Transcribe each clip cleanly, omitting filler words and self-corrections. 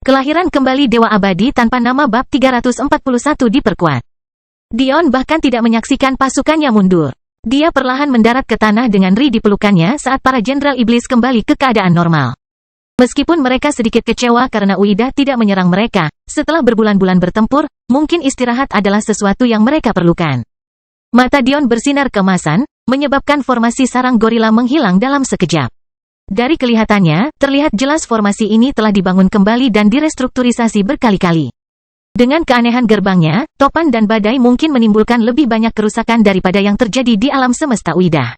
Kelahiran kembali Dewa Abadi tanpa nama bab 341 diperkuat. Dion bahkan tidak menyaksikan pasukannya mundur. Dia perlahan mendarat ke tanah dengan Ri di pelukannya saat para Jenderal Iblis kembali ke keadaan normal. Meskipun mereka sedikit kecewa karena Uida tidak menyerang mereka, setelah berbulan-bulan bertempur, mungkin istirahat adalah sesuatu yang mereka perlukan. Mata Dion bersinar keemasan, menyebabkan formasi sarang gorila menghilang dalam sekejap. Dari kelihatannya, terlihat jelas formasi ini telah dibangun kembali dan direstrukturisasi berkali-kali. Dengan keanehan gerbangnya, topan dan badai mungkin menimbulkan lebih banyak kerusakan daripada yang terjadi di alam semesta Uida.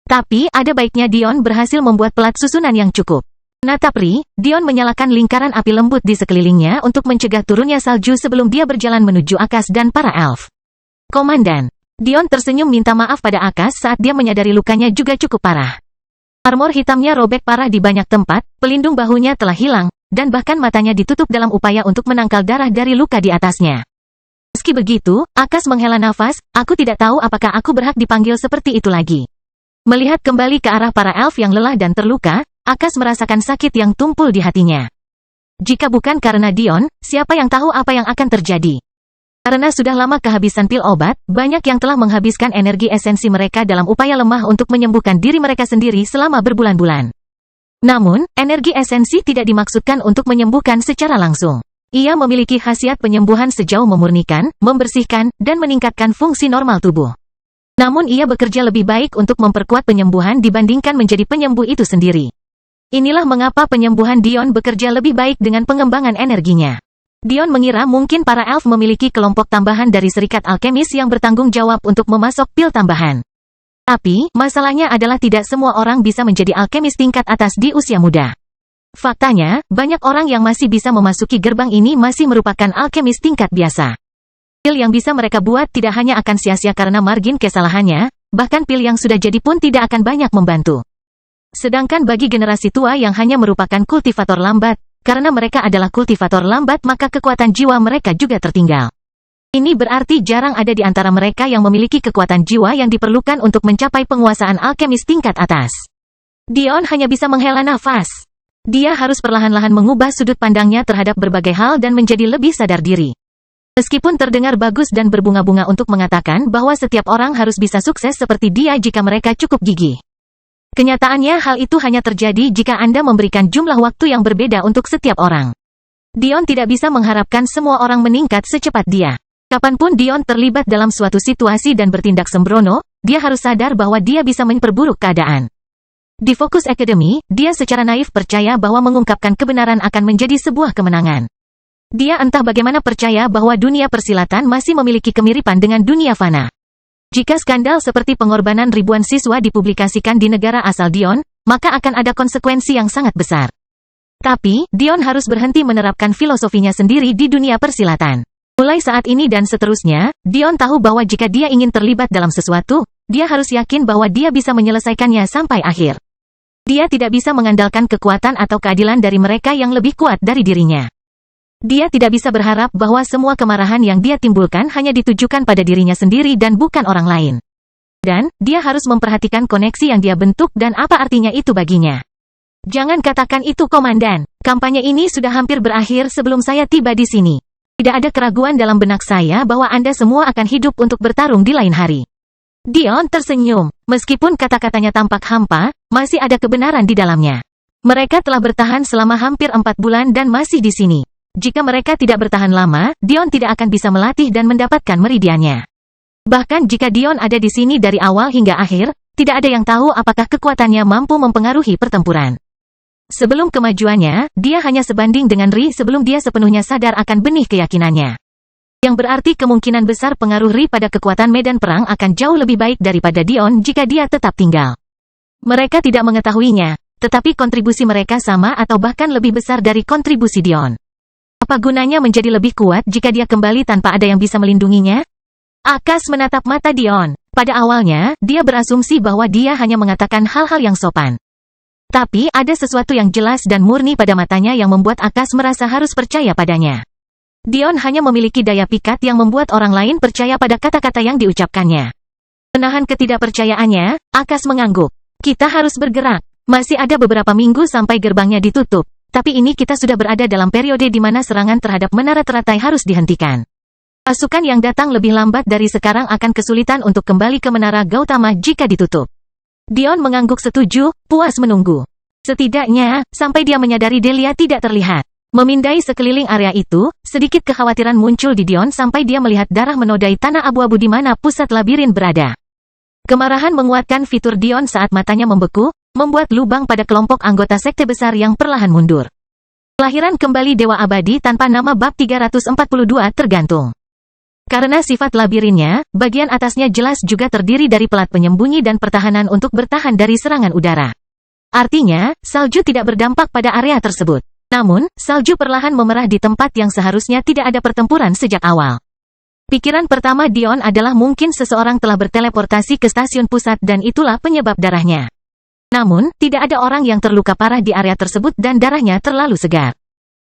Tapi, ada baiknya Dion berhasil membuat pelat susunan yang cukup. Menatap Ri, Dion menyalakan lingkaran api lembut di sekelilingnya untuk mencegah turunnya salju sebelum dia berjalan menuju Akas dan para elf. Komandan. Dion tersenyum minta maaf pada Akas saat dia menyadari lukanya juga cukup parah. Armor hitamnya robek parah di banyak tempat, pelindung bahunya telah hilang, dan bahkan matanya ditutup dalam upaya untuk menangkal darah dari luka di atasnya. Meski begitu, Akas menghela nafas, aku tidak tahu apakah aku berhak dipanggil seperti itu lagi. Melihat kembali ke arah para elf yang lelah dan terluka, Akas merasakan sakit yang tumpul di hatinya. Jika bukan karena Dion, siapa yang tahu apa yang akan terjadi? Karena sudah lama kehabisan pil obat, banyak yang telah menghabiskan energi esensi mereka dalam upaya lemah untuk menyembuhkan diri mereka sendiri selama berbulan-bulan. Namun, energi esensi tidak dimaksudkan untuk menyembuhkan secara langsung. Ia memiliki khasiat penyembuhan sejauh memurnikan, membersihkan, dan meningkatkan fungsi normal tubuh. Namun ia bekerja lebih baik untuk memperkuat penyembuhan dibandingkan menjadi penyembuh itu sendiri. Inilah mengapa penyembuhan Dion bekerja lebih baik dengan pengembangan energinya. Dion mengira mungkin para elf memiliki kelompok tambahan dari serikat alkemis yang bertanggung jawab untuk memasok pil tambahan. Tapi, masalahnya adalah tidak semua orang bisa menjadi alkemis tingkat atas di usia muda. Faktanya, banyak orang yang masih bisa memasuki gerbang ini masih merupakan alkemis tingkat biasa. Pil yang bisa mereka buat tidak hanya akan sia-sia karena margin kesalahannya, bahkan pil yang sudah jadi pun tidak akan banyak membantu. Sedangkan bagi generasi tua yang hanya merupakan kultivator lambat, karena mereka adalah kultivator lambat maka kekuatan jiwa mereka juga tertinggal. Ini berarti jarang ada di antara mereka yang memiliki kekuatan jiwa yang diperlukan untuk mencapai penguasaan alkemis tingkat atas. Dion hanya bisa menghela nafas. Dia harus perlahan-lahan mengubah sudut pandangnya terhadap berbagai hal dan menjadi lebih sadar diri. Meskipun terdengar bagus dan berbunga-bunga untuk mengatakan bahwa setiap orang harus bisa sukses seperti dia jika mereka cukup gigih. Kenyataannya hal itu hanya terjadi jika Anda memberikan jumlah waktu yang berbeda untuk setiap orang. Dion tidak bisa mengharapkan semua orang meningkat secepat dia. Kapanpun Dion terlibat dalam suatu situasi dan bertindak sembrono, dia harus sadar bahwa dia bisa memperburuk keadaan. Di Focus Academy, dia secara naif percaya bahwa mengungkapkan kebenaran akan menjadi sebuah kemenangan. Dia entah bagaimana percaya bahwa dunia persilatan masih memiliki kemiripan dengan dunia fana. Jika skandal seperti pengorbanan ribuan siswa dipublikasikan di negara asal Dion, maka akan ada konsekuensi yang sangat besar. Tapi, Dion harus berhenti menerapkan filosofinya sendiri di dunia persilatan. Mulai saat ini dan seterusnya, Dion tahu bahwa jika dia ingin terlibat dalam sesuatu, dia harus yakin bahwa dia bisa menyelesaikannya sampai akhir. Dia tidak bisa mengandalkan kekuatan atau keadilan dari mereka yang lebih kuat dari dirinya. Dia tidak bisa berharap bahwa semua kemarahan yang dia timbulkan hanya ditujukan pada dirinya sendiri dan bukan orang lain. Dan, dia harus memperhatikan koneksi yang dia bentuk dan apa artinya itu baginya. Jangan katakan itu komandan, kampanye ini sudah hampir berakhir sebelum saya tiba di sini. Tidak ada keraguan dalam benak saya bahwa Anda semua akan hidup untuk bertarung di lain hari. Dion tersenyum, meskipun kata-katanya tampak hampa, masih ada kebenaran di dalamnya. Mereka telah bertahan selama hampir 4 bulan dan masih di sini. Jika mereka tidak bertahan lama, Dion tidak akan bisa melatih dan mendapatkan meridiannya. Bahkan jika Dion ada di sini dari awal hingga akhir, tidak ada yang tahu apakah kekuatannya mampu mempengaruhi pertempuran. Sebelum kemajuannya, dia hanya sebanding dengan Ri sebelum dia sepenuhnya sadar akan benih keyakinannya. Yang berarti kemungkinan besar pengaruh Ri pada kekuatan medan perang akan jauh lebih baik daripada Dion jika dia tetap tinggal. Mereka tidak mengetahuinya, tetapi kontribusi mereka sama atau bahkan lebih besar dari kontribusi Dion. Apa gunanya menjadi lebih kuat jika dia kembali tanpa ada yang bisa melindunginya? Akas menatap mata Dion. Pada awalnya, dia berasumsi bahwa dia hanya mengatakan hal-hal yang sopan. Tapi, ada sesuatu yang jelas dan murni pada matanya yang membuat Akas merasa harus percaya padanya. Dion hanya memiliki daya pikat yang membuat orang lain percaya pada kata-kata yang diucapkannya. Menahan ketidakpercayaannya, Akas mengangguk. Kita harus bergerak. Masih ada beberapa minggu sampai gerbangnya ditutup. tapi ini kita sudah berada dalam periode di mana serangan terhadap menara teratai harus dihentikan. Pasukan yang datang lebih lambat dari sekarang akan kesulitan untuk kembali ke menara Gautama jika ditutup. Dion mengangguk setuju, puas menunggu. Setidaknya, sampai dia menyadari Delia tidak terlihat. Memindai sekeliling area itu, sedikit kekhawatiran muncul di Dion sampai dia melihat darah menodai tanah abu-abu di mana pusat labirin berada. Kemarahan menguatkan fitur Dion saat matanya membeku, membuat lubang pada kelompok anggota sekte besar yang perlahan mundur. Kelahiran kembali Dewa Abadi tanpa nama bab 342 tergantung. Karena sifat labirinnya, bagian atasnya jelas juga terdiri dari pelat penyembunyi dan pertahanan untuk bertahan dari serangan udara. Artinya, salju tidak berdampak pada area tersebut. Namun, salju perlahan memerah di tempat yang seharusnya tidak ada pertempuran sejak awal. Pikiran pertama Dion adalah mungkin seseorang telah berteleportasi ke stasiun pusat dan itulah penyebab darahnya. Namun, tidak ada orang yang terluka parah di area tersebut dan darahnya terlalu segar.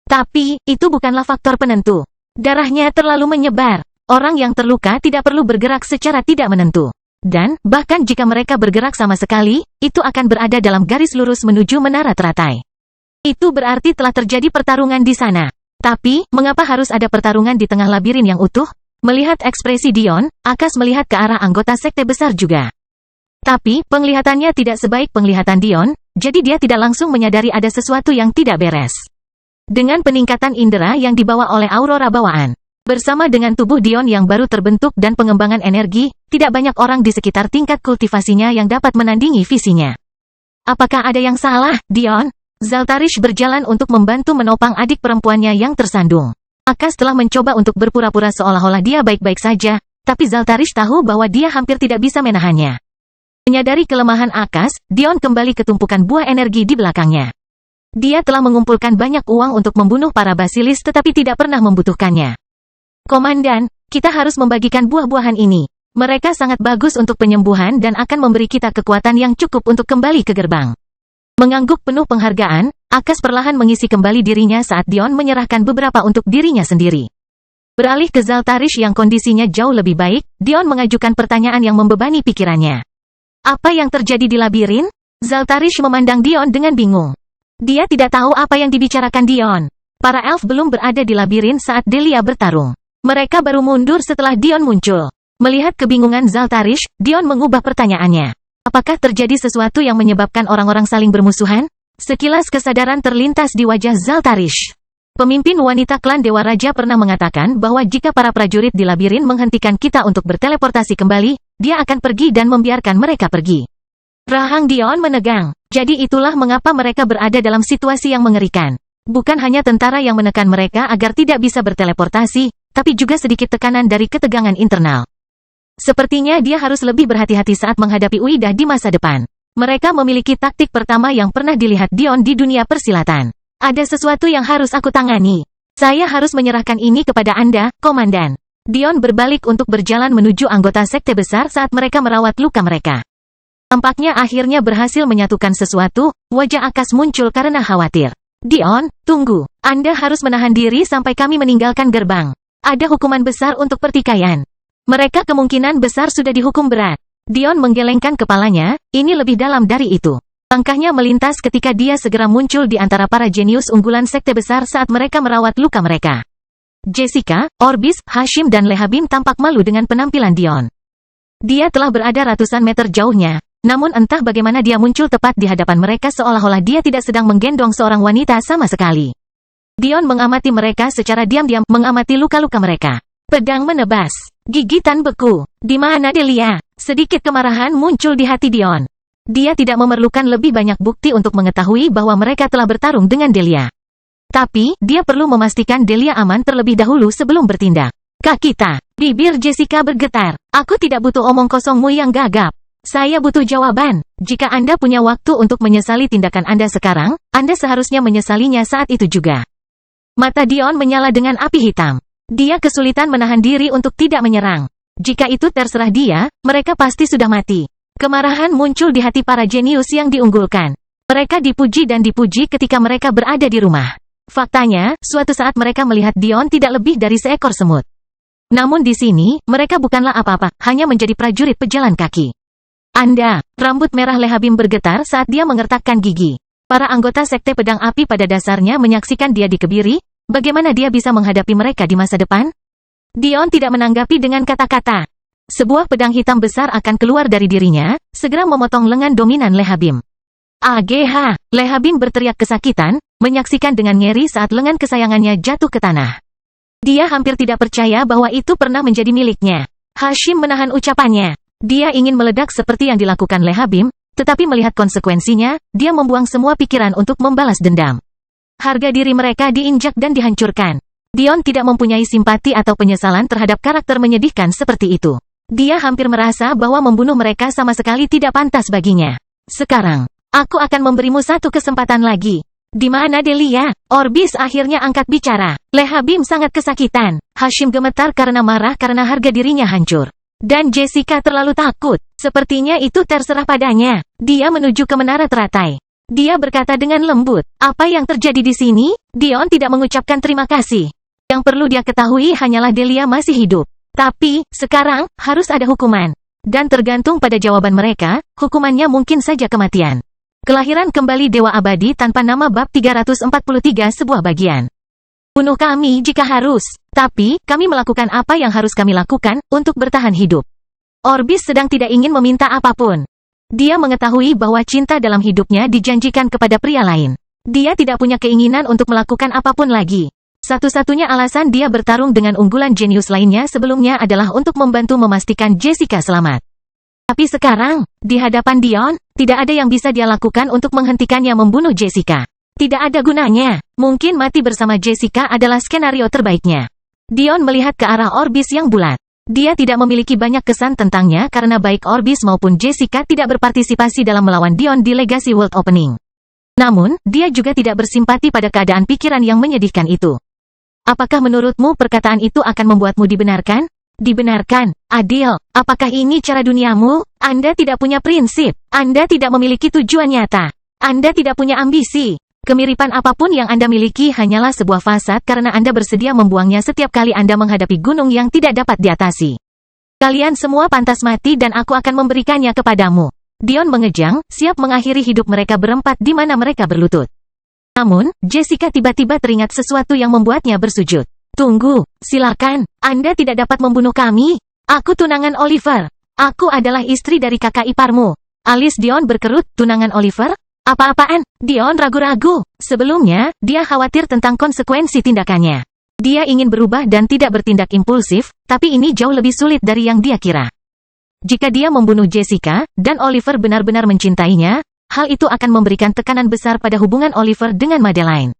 Tapi, itu bukanlah faktor penentu. Darahnya terlalu menyebar. Orang yang terluka tidak perlu bergerak secara tidak menentu. Dan, bahkan jika mereka bergerak sama sekali, itu akan berada dalam garis lurus menuju menara teratai. Itu berarti telah terjadi pertarungan di sana. Tapi, mengapa harus ada pertarungan di tengah labirin yang utuh? Melihat ekspresi Dion, Akash melihat ke arah anggota sekte besar juga. Tapi, penglihatannya tidak sebaik penglihatan Dion, jadi dia tidak langsung menyadari ada sesuatu yang tidak beres. Dengan peningkatan indera yang dibawa oleh aurora bawaan, bersama dengan tubuh Dion yang baru terbentuk dan pengembangan energi, tidak banyak orang di sekitar tingkat kultivasinya yang dapat menandingi visinya. Apakah ada yang salah, Dion? Zaltarish berjalan untuk membantu menopang adik perempuannya yang tersandung. Akash telah mencoba untuk berpura-pura seolah-olah dia baik-baik saja, tapi Zaltarish tahu bahwa dia hampir tidak bisa menahannya. Menyadari kelemahan Akash, Dion kembali ke tumpukan buah energi di belakangnya. Dia telah mengumpulkan banyak uang untuk membunuh para basilis tetapi tidak pernah membutuhkannya. Komandan, kita harus membagikan buah-buahan ini. Mereka sangat bagus untuk penyembuhan dan akan memberi kita kekuatan yang cukup untuk kembali ke gerbang. Mengangguk penuh penghargaan, Akash perlahan mengisi kembali dirinya saat Dion menyerahkan beberapa untuk dirinya sendiri. Beralih ke Zaltarish yang kondisinya jauh lebih baik, Dion mengajukan pertanyaan yang membebani pikirannya. Apa yang terjadi di labirin? Zaltarish memandang Dion dengan bingung. Dia tidak tahu apa yang dibicarakan Dion. Para elf belum berada di labirin saat Delia bertarung. Mereka baru mundur setelah Dion muncul. Melihat kebingungan Zaltarish, Dion mengubah pertanyaannya. Apakah terjadi sesuatu yang menyebabkan orang-orang saling bermusuhan? Sekilas kesadaran terlintas di wajah Zaltarish. Pemimpin wanita klan Dewa Raja pernah mengatakan bahwa jika para prajurit di labirin menghentikan kita untuk berteleportasi kembali, dia akan pergi dan membiarkan mereka pergi. Rahang Dion menegang. Jadi itulah mengapa mereka berada dalam situasi yang mengerikan. Bukan hanya tentara yang menekan mereka agar tidak bisa berteleportasi, tapi juga sedikit tekanan dari ketegangan internal. Sepertinya dia harus lebih berhati-hati saat menghadapi Uidah di masa depan. Mereka memiliki taktik pertama yang pernah dilihat Dion di dunia persilatan. Ada sesuatu yang harus aku tangani. Saya harus menyerahkan ini kepada Anda, Komandan. Dion berbalik untuk berjalan menuju anggota sekte besar saat mereka merawat luka mereka. Tampaknya akhirnya berhasil menyatukan sesuatu, wajah Akash muncul karena khawatir. Dion, tunggu. Anda harus menahan diri sampai kami meninggalkan gerbang. Ada hukuman besar untuk pertikaian. Mereka kemungkinan besar sudah dihukum berat. Dion menggelengkan kepalanya, ini lebih dalam dari itu. Langkahnya melintas ketika dia segera muncul di antara para jenius unggulan sekte besar saat mereka merawat luka mereka. Jessica, Orbis, Hashim dan Lehabim tampak malu dengan penampilan Dion. Dia telah berada ratusan meter jauhnya, namun entah bagaimana dia muncul tepat di hadapan mereka seolah-olah dia tidak sedang menggendong seorang wanita sama sekali. Dion mengamati mereka secara diam-diam, mengamati luka-luka mereka. Pedang menebas. Gigitan beku. Di mana Delia? Sedikit kemarahan muncul di hati Dion. Dia tidak memerlukan lebih banyak bukti untuk mengetahui bahwa mereka telah bertarung dengan Delia. Tapi, dia perlu memastikan Delia aman terlebih dahulu sebelum bertindak. Kak kita. Bibir Jessica bergetar. Aku tidak butuh omong kosongmu yang gagap. Saya butuh jawaban. Jika Anda punya waktu untuk menyesali tindakan Anda sekarang, Anda seharusnya menyesalinya saat itu juga. Mata Dion menyala dengan api hitam. Dia kesulitan menahan diri untuk tidak menyerang. Jika itu terserah dia, mereka pasti sudah mati. Kemarahan muncul di hati para jenius yang diunggulkan. Mereka dipuji dan dipuji ketika mereka berada di rumah. Faktanya, suatu saat mereka melihat Dion tidak lebih dari seekor semut. Namun di sini, mereka bukanlah apa-apa, hanya menjadi prajurit pejalan kaki. Anda, rambut merah Lehabim bergetar saat dia mengertakkan gigi. Para anggota Sekte Pedang Api pada dasarnya menyaksikan dia dikebiri, bagaimana dia bisa menghadapi mereka di masa depan? Dion tidak menanggapi dengan kata-kata. Sebuah pedang hitam besar akan keluar dari dirinya, segera memotong lengan dominan Lehabim. AGH, Lehabim berteriak kesakitan, menyaksikan dengan ngeri saat lengan kesayangannya jatuh ke tanah. Dia hampir tidak percaya bahwa itu pernah menjadi miliknya. Hashim menahan ucapannya. Dia ingin meledak seperti yang dilakukan Lehabim, tetapi melihat konsekuensinya, dia membuang semua pikiran untuk membalas dendam. Harga diri mereka diinjak dan dihancurkan. Dion tidak mempunyai simpati atau penyesalan terhadap karakter menyedihkan seperti itu. Dia hampir merasa bahwa membunuh mereka sama sekali tidak pantas baginya. Sekarang, aku akan memberimu satu kesempatan lagi. Di mana Delia? Orbis akhirnya angkat bicara. Lehabim sangat kesakitan. Hashim gemetar karena marah karena harga dirinya hancur. Dan Jessica terlalu takut. Sepertinya itu terserah padanya. Dia menuju ke menara teratai. Dia berkata dengan lembut, apa yang terjadi di sini? Dion tidak mengucapkan terima kasih. Yang perlu dia ketahui hanyalah Delia masih hidup. Tapi, sekarang, harus ada hukuman. Dan tergantung pada jawaban mereka, hukumannya mungkin saja kematian. Kelahiran kembali Dewa Abadi tanpa nama bab 343 sebuah bagian. Bunuh kami jika harus, tapi kami melakukan apa yang harus kami lakukan untuk bertahan hidup. Orbis sedang tidak ingin meminta apapun. Dia mengetahui bahwa cinta dalam hidupnya dijanjikan kepada pria lain. Dia tidak punya keinginan untuk melakukan apapun lagi. Satu-satunya alasan dia bertarung dengan unggulan jenius lainnya sebelumnya adalah untuk membantu memastikan Jessica selamat. Tapi sekarang, di hadapan Dion, tidak ada yang bisa dia lakukan untuk menghentikannya membunuh Jessica. Tidak ada gunanya. Mungkin mati bersama Jessica adalah skenario terbaiknya. Dion melihat ke arah Orbis yang bulat. Dia tidak memiliki banyak kesan tentangnya karena baik Orbis maupun Jessica tidak berpartisipasi dalam melawan Dion di Legacy World Opening. Namun, dia juga tidak bersimpati pada keadaan pikiran yang menyedihkan itu. Apakah menurutmu perkataan itu akan membuatmu dibenarkan? Dibenarkan? Adil? Apakah ini cara duniamu? Anda tidak punya prinsip. Anda tidak memiliki tujuan nyata. Anda tidak punya ambisi. Kemiripan apapun yang Anda miliki hanyalah sebuah fasad karena Anda bersedia membuangnya setiap kali Anda menghadapi gunung yang tidak dapat diatasi. Kalian semua pantas mati dan aku akan memberikannya kepadamu. Dion mengejang, siap mengakhiri hidup mereka berempat di mana mereka berlutut. Namun, Jessica tiba-tiba teringat sesuatu yang membuatnya bersujud. Tunggu, silakan, Anda tidak dapat membunuh kami. Aku tunangan Oliver. Aku adalah istri dari kakak iparmu. Alis Dion berkerut, tunangan Oliver? Apa-apaan? Dion ragu-ragu. Sebelumnya, dia khawatir tentang konsekuensi tindakannya. Dia ingin berubah dan tidak bertindak impulsif, tapi ini jauh lebih sulit dari yang dia kira. Jika dia membunuh Jessica, dan Oliver benar-benar mencintainya, hal itu akan memberikan tekanan besar pada hubungan Oliver dengan Madeline.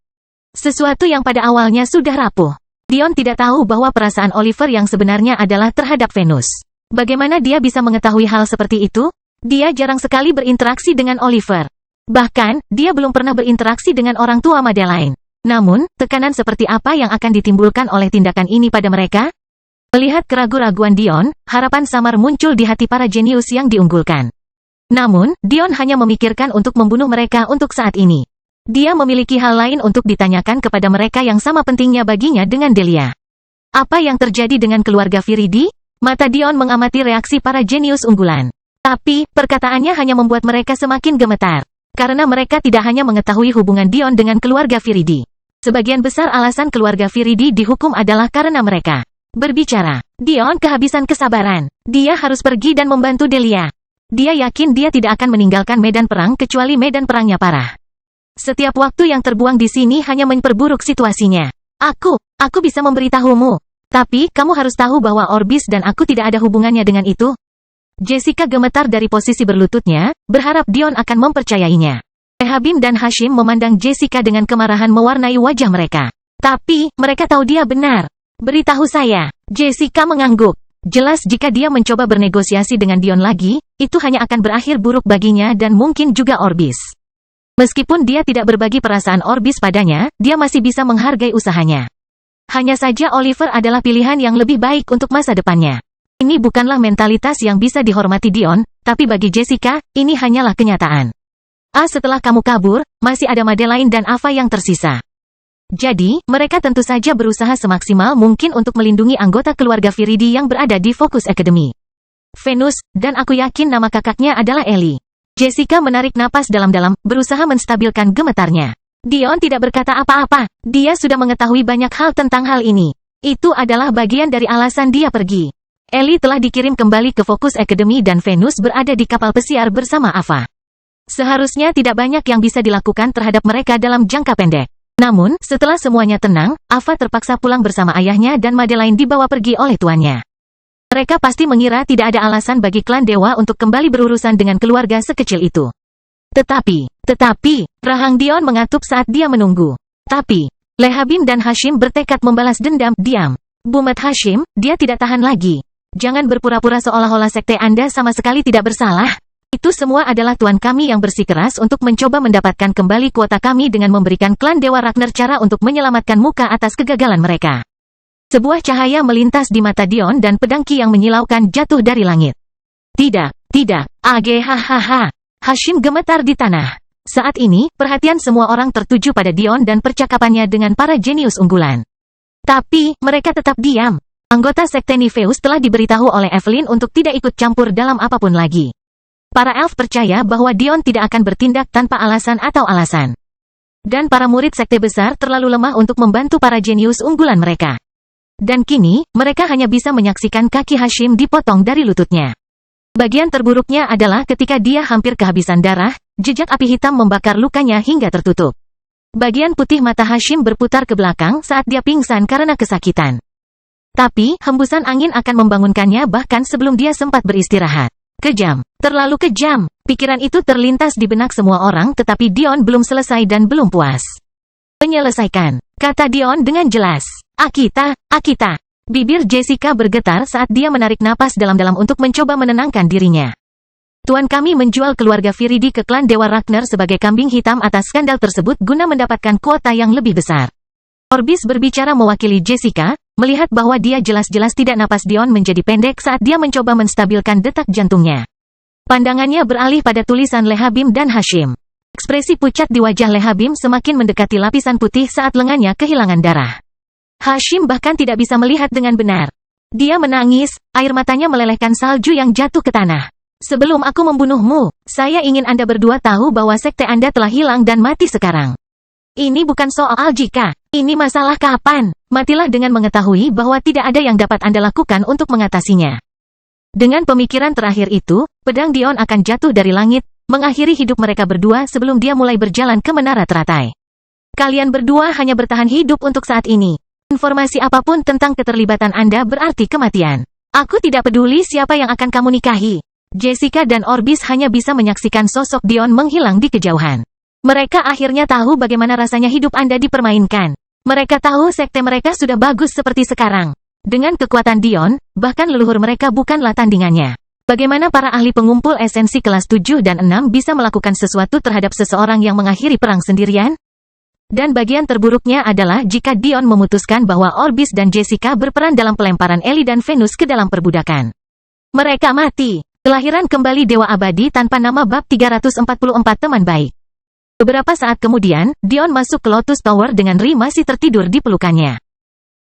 Sesuatu yang pada awalnya sudah rapuh. Dion tidak tahu bahwa perasaan Oliver yang sebenarnya adalah terhadap Venus. Bagaimana dia bisa mengetahui hal seperti itu? Dia jarang sekali berinteraksi dengan Oliver. Bahkan, dia belum pernah berinteraksi dengan orang tua Madeline. Namun, tekanan seperti apa yang akan ditimbulkan oleh tindakan ini pada mereka? Melihat keraguan-raguan Dion, harapan samar muncul di hati para jenius yang diunggulkan. Namun, Dion hanya memikirkan untuk membunuh mereka untuk saat ini. Dia memiliki hal lain untuk ditanyakan kepada mereka yang sama pentingnya baginya dengan Delia. Apa yang terjadi dengan keluarga Viridi? Mata Dion mengamati reaksi para jenius unggulan. Tapi, perkataannya hanya membuat mereka semakin gemetar. Karena mereka tidak hanya mengetahui hubungan Dion dengan keluarga Viridi. Sebagian besar alasan keluarga Viridi dihukum adalah karena mereka berbicara. Dion kehabisan kesabaran. Dia harus pergi dan membantu Delia. Dia yakin dia tidak akan meninggalkan medan perang kecuali medan perangnya parah. Setiap waktu yang terbuang di sini hanya memperburuk situasinya. Aku bisa memberitahumu. Tapi, kamu harus tahu bahwa Orbis dan aku tidak ada hubungannya dengan itu. Jessica gemetar dari posisi berlututnya, berharap Dion akan mempercayainya. Lehabim dan Hashim memandang Jessica dengan kemarahan mewarnai wajah mereka. Tapi, mereka tahu dia benar. Beritahu saya. Jessica mengangguk. Jelas jika dia mencoba bernegosiasi dengan Dion lagi, itu hanya akan berakhir buruk baginya dan mungkin juga Orbis. Meskipun dia tidak berbagi perasaan Orbis padanya, dia masih bisa menghargai usahanya. Hanya saja Oliver adalah pilihan yang lebih baik untuk masa depannya. Ini bukanlah mentalitas yang bisa dihormati Dion, tapi bagi Jessica, ini hanyalah kenyataan. Setelah kamu kabur, masih ada Madeline dan Ava yang tersisa. Jadi, mereka tentu saja berusaha semaksimal mungkin untuk melindungi anggota keluarga Viridi yang berada di Focus Academy. Venus, dan aku yakin nama kakaknya adalah Ellie. Jessica menarik napas dalam-dalam, berusaha menstabilkan gemetarnya. Dion tidak berkata apa-apa. Dia sudah mengetahui banyak hal tentang hal ini. Itu adalah bagian dari alasan dia pergi. Ellie telah dikirim kembali ke Focus Academy dan Venus berada di kapal pesiar bersama Ava. Seharusnya tidak banyak yang bisa dilakukan terhadap mereka dalam jangka pendek. Namun, setelah semuanya tenang, Ava terpaksa pulang bersama ayahnya dan Madeline dibawa pergi oleh tuannya. Mereka pasti mengira tidak ada alasan bagi klan dewa untuk kembali berurusan dengan keluarga sekecil itu. Tetapi, rahang Dion mengatup saat dia menunggu. Tapi, Lehabim dan Hashim bertekad membalas dendam. Diam. Bumet Hashim, dia tidak tahan lagi. Jangan berpura-pura seolah-olah sekte Anda sama sekali tidak bersalah. Itu semua adalah tuan kami yang bersikeras untuk mencoba mendapatkan kembali kuota kami dengan memberikan klan Dewa Ragnar cara untuk menyelamatkan muka atas kegagalan mereka. Sebuah cahaya melintas di mata Dion dan pedang Ki yang menyilaukan jatuh dari langit. Tidak. Hahaha. Hashim gemetar di tanah. Saat ini, perhatian semua orang tertuju pada Dion dan percakapannya dengan para jenius unggulan. Tapi, mereka tetap diam. Anggota Sekte Nifeus telah diberitahu oleh Evelyn untuk tidak ikut campur dalam apapun lagi. Para elf percaya bahwa Dion tidak akan bertindak tanpa alasan atau alasan. Dan para murid Sekte Besar terlalu lemah untuk membantu para jenius unggulan mereka. Dan kini, mereka hanya bisa menyaksikan kaki Hashim dipotong dari lututnya. Bagian terburuknya adalah ketika dia hampir kehabisan darah, jejak api hitam membakar lukanya hingga tertutup. Bagian putih mata Hashim berputar ke belakang saat dia pingsan karena kesakitan. Tapi, hembusan angin akan membangunkannya bahkan sebelum dia sempat beristirahat. Kejam. Terlalu kejam. Pikiran itu terlintas di benak semua orang tetapi Dion belum selesai dan belum puas. Menyelesaikan, kata Dion dengan jelas. Akita. Bibir Jessica bergetar saat dia menarik napas dalam-dalam untuk mencoba menenangkan dirinya. Tuan kami menjual keluarga Viridi ke klan Dewa Ragnar sebagai kambing hitam atas skandal tersebut guna mendapatkan kuota yang lebih besar. Orbis berbicara mewakili Jessica, melihat bahwa dia jelas-jelas tidak napas Dion menjadi pendek saat dia mencoba menstabilkan detak jantungnya. Pandangannya beralih pada tulisan Lehabim dan Hashim. Ekspresi pucat di wajah Lehabim semakin mendekati lapisan putih saat lengannya kehilangan darah. Hashim bahkan tidak bisa melihat dengan benar. Dia menangis, air matanya melelehkan salju yang jatuh ke tanah. Sebelum aku membunuhmu, saya ingin Anda berdua tahu bahwa sekte Anda telah hilang dan mati sekarang. Ini bukan soal jika, ini masalah kapan. Matilah dengan mengetahui bahwa tidak ada yang dapat Anda lakukan untuk mengatasinya. Dengan pemikiran terakhir itu, pedang Dion akan jatuh dari langit, mengakhiri hidup mereka berdua sebelum dia mulai berjalan ke menara teratai. Kalian berdua hanya bertahan hidup untuk saat ini. Informasi apapun tentang keterlibatan Anda berarti kematian. Aku tidak peduli siapa yang akan kamu nikahi. Jessica dan Orbis hanya bisa menyaksikan sosok Dion menghilang di kejauhan. Mereka akhirnya tahu bagaimana rasanya hidup Anda dipermainkan. Mereka tahu sekte mereka sudah bagus seperti sekarang. Dengan kekuatan Dion, bahkan leluhur mereka bukanlah tandingannya. Bagaimana para ahli pengumpul esensi kelas 7 dan 6 bisa melakukan sesuatu terhadap seseorang yang mengakhiri perang sendirian? Dan bagian terburuknya adalah jika Dion memutuskan bahwa Orbis dan Jessica berperan dalam pelemparan Ellie dan Venus ke dalam perbudakan. Mereka mati. Kelahiran kembali Dewa Abadi tanpa nama bab 344 teman baik. Beberapa saat kemudian, Dion masuk ke Lotus Tower dengan Ri masih tertidur di pelukannya.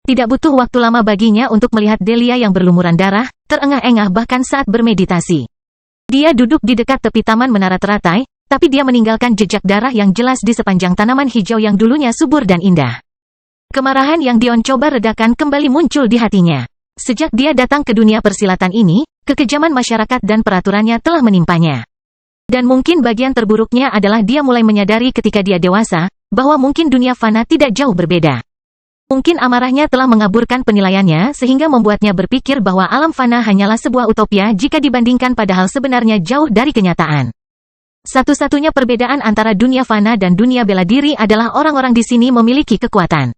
Tidak butuh waktu lama baginya untuk melihat Delia yang berlumuran darah, terengah-engah bahkan saat bermeditasi. Dia duduk di dekat tepi taman menara teratai, tapi dia meninggalkan jejak darah yang jelas di sepanjang tanaman hijau yang dulunya subur dan indah. Kemarahan yang Dion coba redakan kembali muncul di hatinya. Sejak dia datang ke dunia persilatan ini, kekejaman masyarakat dan peraturannya telah menimpanya. Dan mungkin bagian terburuknya adalah dia mulai menyadari ketika dia dewasa, bahwa mungkin dunia fana tidak jauh berbeda. Mungkin amarahnya telah mengaburkan penilaiannya sehingga membuatnya berpikir bahwa alam fana hanyalah sebuah utopia jika dibandingkan padahal sebenarnya jauh dari kenyataan. Satu-satunya perbedaan antara dunia fana dan dunia bela diri adalah orang-orang di sini memiliki kekuatan.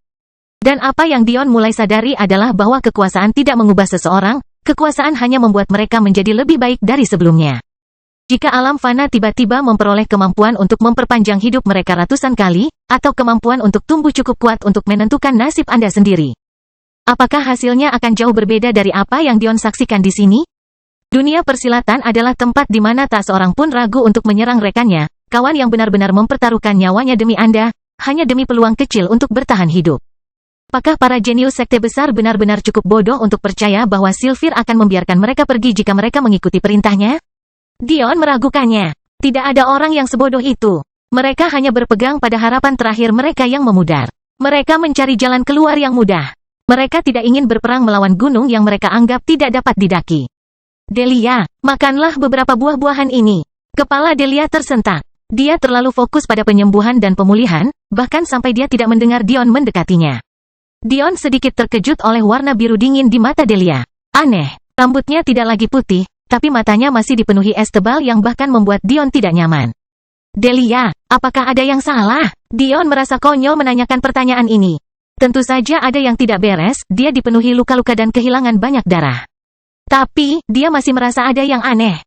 Dan apa yang Dion mulai sadari adalah bahwa kekuasaan tidak mengubah seseorang, kekuasaan hanya membuat mereka menjadi lebih baik dari sebelumnya. Jika alam fana tiba-tiba memperoleh kemampuan untuk memperpanjang hidup mereka ratusan kali, atau kemampuan untuk tumbuh cukup kuat untuk menentukan nasib Anda sendiri, apakah hasilnya akan jauh berbeda dari apa yang Dion saksikan di sini? Dunia persilatan adalah tempat di mana tak seorang pun ragu untuk menyerang rekannya, kawan yang benar-benar mempertaruhkan nyawanya demi Anda, hanya demi peluang kecil untuk bertahan hidup. Apakah para jenius sekte besar benar-benar cukup bodoh untuk percaya bahwa Sylvir akan membiarkan mereka pergi jika mereka mengikuti perintahnya? Dion meragukannya. Tidak ada orang yang sebodoh itu. Mereka hanya berpegang pada harapan terakhir mereka yang memudar. Mereka mencari jalan keluar yang mudah. Mereka tidak ingin berperang melawan gunung yang mereka anggap tidak dapat didaki. Delia, makanlah beberapa buah-buahan ini. Kepala Delia tersentak. Dia terlalu fokus pada penyembuhan dan pemulihan, bahkan sampai dia tidak mendengar Dion mendekatinya. Dion sedikit terkejut oleh warna biru dingin di mata Delia. Aneh, rambutnya tidak lagi putih, tapi matanya masih dipenuhi es tebal yang bahkan membuat Dion tidak nyaman. Delia, apakah ada yang salah? Dion merasa konyol menanyakan pertanyaan ini. Tentu saja ada yang tidak beres, dia dipenuhi luka-luka dan kehilangan banyak darah. Tapi, dia masih merasa ada yang aneh.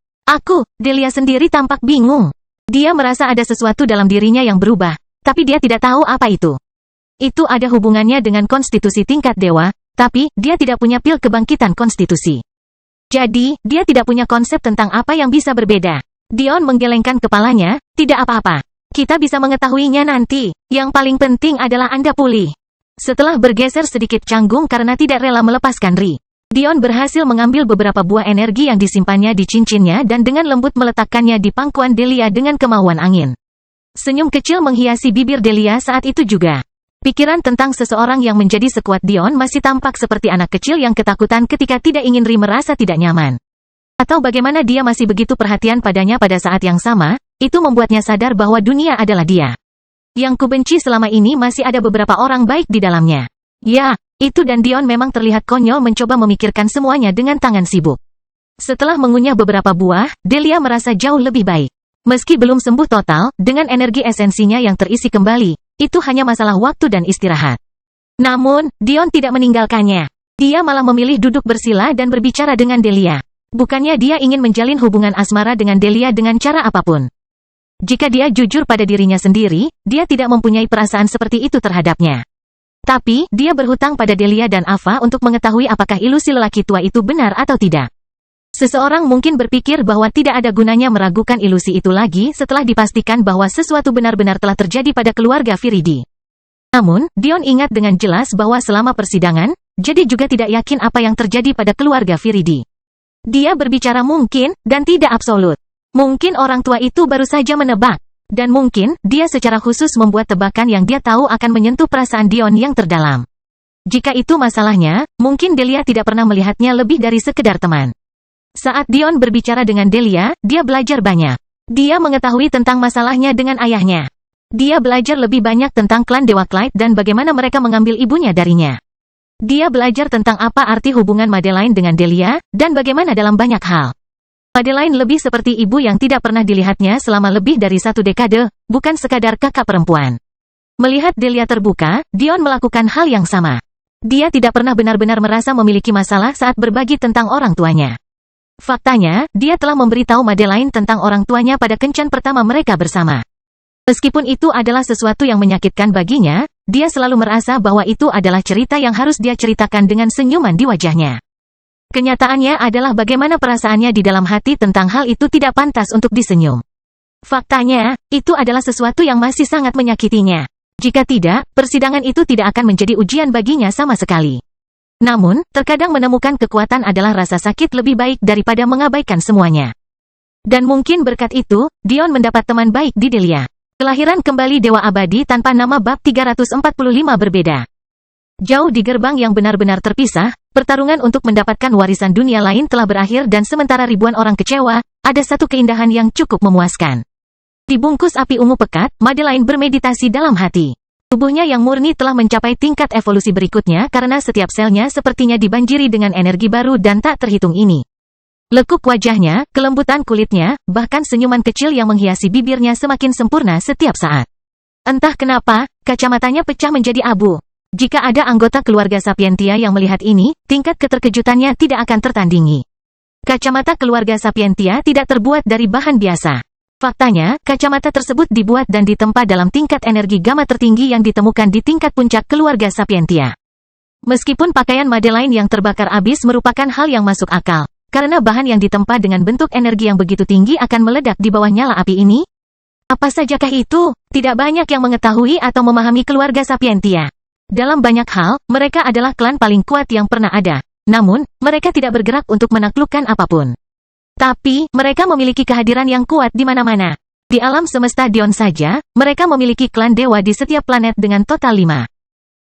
Delia sendiri tampak bingung. Dia merasa ada sesuatu dalam dirinya yang berubah, tapi dia tidak tahu apa itu. Itu ada hubungannya dengan konstitusi tingkat dewa, tapi dia tidak punya pil kebangkitan konstitusi. Jadi, dia tidak punya konsep tentang apa yang bisa berbeda. Dion menggelengkan kepalanya, tidak apa-apa. Kita bisa mengetahuinya nanti. Yang paling penting adalah Anda pulih. Setelah bergeser sedikit canggung karena tidak rela melepaskan Ri, Dion berhasil mengambil beberapa buah energi yang disimpannya di cincinnya dan dengan lembut meletakkannya di pangkuan Delia dengan kemauan angin. Senyum kecil menghiasi bibir Delia saat itu juga. Pikiran tentang seseorang yang menjadi sekuat Dion masih tampak seperti anak kecil yang ketakutan ketika tidak ingin Ri merasa tidak nyaman. Atau bagaimana dia masih begitu perhatian padanya pada saat yang sama, itu membuatnya sadar bahwa dunia adalah dia. Yang kubenci selama ini masih ada beberapa orang baik di dalamnya. Ya, itu dan Dion memang terlihat konyol mencoba memikirkan semuanya dengan tangan sibuk. Setelah mengunyah beberapa buah, Delia merasa jauh lebih baik. Meski belum sembuh total, dengan energi esensinya yang terisi kembali, itu hanya masalah waktu dan istirahat. Namun, Dion tidak meninggalkannya. Dia malah memilih duduk bersila dan berbicara dengan Delia. Bukannya dia ingin menjalin hubungan asmara dengan Delia dengan cara apapun. Jika dia jujur pada dirinya sendiri, dia tidak mempunyai perasaan seperti itu terhadapnya. Tapi, dia berhutang pada Delia dan Ava untuk mengetahui apakah ilusi lelaki tua itu benar atau tidak. Seseorang mungkin berpikir bahwa tidak ada gunanya meragukan ilusi itu lagi setelah dipastikan bahwa sesuatu benar-benar telah terjadi pada keluarga Viridi. Namun, Dion ingat dengan jelas bahwa selama persidangan, jadi juga tidak yakin apa yang terjadi pada keluarga Viridi. Dia berbicara mungkin, dan tidak absolut. Mungkin orang tua itu baru saja menebak. Dan mungkin, dia secara khusus membuat tebakan yang dia tahu akan menyentuh perasaan Dion yang terdalam. Jika itu masalahnya, mungkin Delia tidak pernah melihatnya lebih dari sekedar teman. Saat Dion berbicara dengan Delia, dia belajar banyak. Dia mengetahui tentang masalahnya dengan ayahnya. Dia belajar lebih banyak tentang klan Dewa Clyde dan bagaimana mereka mengambil ibunya darinya. Dia belajar tentang apa arti hubungan Madeline dengan Delia, dan bagaimana dalam banyak hal. Madeline lebih seperti ibu yang tidak pernah dilihatnya selama lebih dari 1 dekade, bukan sekadar kakak perempuan. Melihat Delia terbuka, Dion melakukan hal yang sama. Dia tidak pernah benar-benar merasa memiliki masalah saat berbagi tentang orang tuanya. Faktanya, dia telah memberitahu Madeline tentang orang tuanya pada kencan pertama mereka bersama. Meskipun itu adalah sesuatu yang menyakitkan baginya, dia selalu merasa bahwa itu adalah cerita yang harus dia ceritakan dengan senyuman di wajahnya. Kenyataannya adalah bagaimana perasaannya di dalam hati tentang hal itu tidak pantas untuk disenyum. Faktanya, itu adalah sesuatu yang masih sangat menyakitinya. Jika tidak, persidangan itu tidak akan menjadi ujian baginya sama sekali. Namun, terkadang menemukan kekuatan adalah rasa sakit lebih baik daripada mengabaikan semuanya. Dan mungkin berkat itu, Dion mendapat teman baik di Delia. Kelahiran kembali Dewa Abadi tanpa nama bab 345 berbeda. Jauh di gerbang yang benar-benar terpisah, pertarungan untuk mendapatkan warisan dunia lain telah berakhir dan sementara ribuan orang kecewa, ada satu keindahan yang cukup memuaskan. Dibungkus api ungu pekat, Madeline bermeditasi dalam hati. Tubuhnya yang murni telah mencapai tingkat evolusi berikutnya karena setiap selnya sepertinya dibanjiri dengan energi baru dan tak terhitung ini. Lekuk wajahnya, kelembutan kulitnya, bahkan senyuman kecil yang menghiasi bibirnya semakin sempurna setiap saat. Entah kenapa, kacamatanya pecah menjadi abu. Jika ada anggota keluarga Sapientia yang melihat ini, tingkat keterkejutannya tidak akan tertandingi. Kacamata keluarga Sapientia tidak terbuat dari bahan biasa. Faktanya, kacamata tersebut dibuat dan ditempa dalam tingkat energi gamma tertinggi yang ditemukan di tingkat puncak keluarga Sapientia. Meskipun pakaian Madeline yang terbakar abis merupakan hal yang masuk akal, karena bahan yang ditempa dengan bentuk energi yang begitu tinggi akan meledak di bawah nyala api ini? Apa sajakah itu? Tidak banyak yang mengetahui atau memahami keluarga Sapientia. Dalam banyak hal, mereka adalah klan paling kuat yang pernah ada. Namun, mereka tidak bergerak untuk menaklukkan apapun. Tapi, mereka memiliki kehadiran yang kuat di mana-mana. Di alam semesta Dion saja, mereka memiliki klan dewa di setiap planet dengan total 5.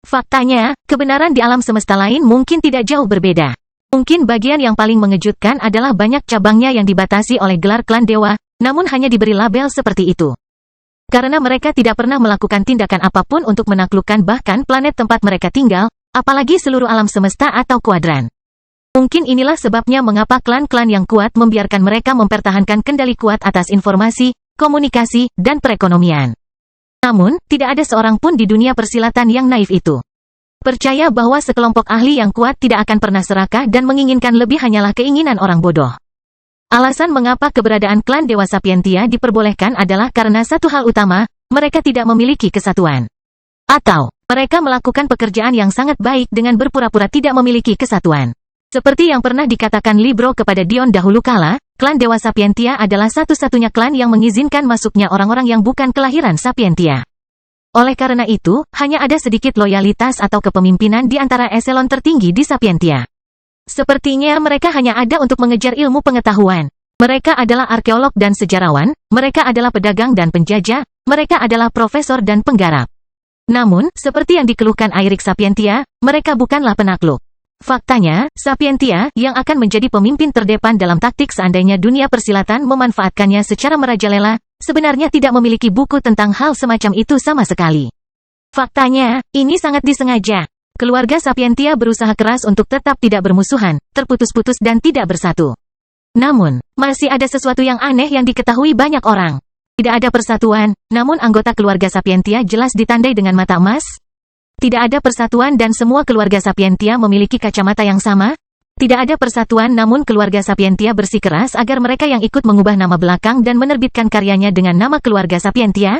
Faktanya, kebenaran di alam semesta lain mungkin tidak jauh berbeda. Mungkin bagian yang paling mengejutkan adalah banyak cabangnya yang dibatasi oleh gelar klan dewa, namun hanya diberi label seperti itu. Karena mereka tidak pernah melakukan tindakan apapun untuk menaklukkan bahkan planet tempat mereka tinggal, apalagi seluruh alam semesta atau kuadran. Mungkin inilah sebabnya mengapa klan-klan yang kuat membiarkan mereka mempertahankan kendali kuat atas informasi, komunikasi, dan perekonomian. Namun, tidak ada seorang pun di dunia persilatan yang naif itu. Percaya bahwa sekelompok ahli yang kuat tidak akan pernah serakah dan menginginkan lebih hanyalah keinginan orang bodoh. Alasan mengapa keberadaan klan Dewa Sapientia diperbolehkan adalah karena satu hal utama, mereka tidak memiliki kesatuan. Atau, mereka melakukan pekerjaan yang sangat baik dengan berpura-pura tidak memiliki kesatuan. Seperti yang pernah dikatakan Libro kepada Dion dahulu kala, klan Dewa Sapientia adalah satu-satunya klan yang mengizinkan masuknya orang-orang yang bukan kelahiran Sapientia. Oleh karena itu, hanya ada sedikit loyalitas atau kepemimpinan di antara eselon tertinggi di Sapientia. Sepertinya mereka hanya ada untuk mengejar ilmu pengetahuan. Mereka adalah arkeolog dan sejarawan, mereka adalah pedagang dan penjajah, mereka adalah profesor dan penggarap. Namun, seperti yang dikeluhkan Airik Sapientia, mereka bukanlah penakluk. Faktanya, Sapientia, yang akan menjadi pemimpin terdepan dalam taktik seandainya dunia persilatan memanfaatkannya secara merajalela, sebenarnya tidak memiliki buku tentang hal semacam itu sama sekali. Faktanya, ini sangat disengaja. Keluarga Sapientia berusaha keras untuk tetap tidak bermusuhan, terputus-putus dan tidak bersatu. Namun, masih ada sesuatu yang aneh yang diketahui banyak orang. Tidak ada persatuan, namun anggota keluarga Sapientia jelas ditandai dengan mata emas. Tidak ada persatuan dan semua keluarga Sapientia memiliki kacamata yang sama. Tidak ada persatuan namun keluarga Sapientia bersikeras agar mereka yang ikut mengubah nama belakang dan menerbitkan karyanya dengan nama keluarga Sapientia.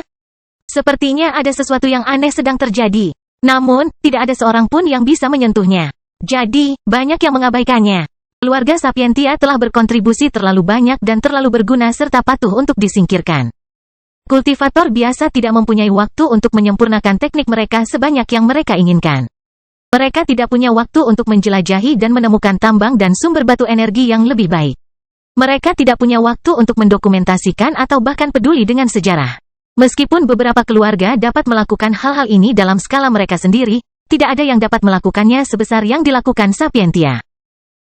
Sepertinya ada sesuatu yang aneh sedang terjadi. Namun, tidak ada seorang pun yang bisa menyentuhnya. Jadi, banyak yang mengabaikannya. Keluarga Sapientia telah berkontribusi terlalu banyak dan terlalu berguna serta patuh untuk disingkirkan. Kultivator biasa tidak mempunyai waktu untuk menyempurnakan teknik mereka sebanyak yang mereka inginkan. Mereka tidak punya waktu untuk menjelajahi dan menemukan tambang dan sumber batu energi yang lebih baik. Mereka tidak punya waktu untuk mendokumentasikan atau bahkan peduli dengan sejarah. Meskipun beberapa keluarga dapat melakukan hal-hal ini dalam skala mereka sendiri, tidak ada yang dapat melakukannya sebesar yang dilakukan Sapientia.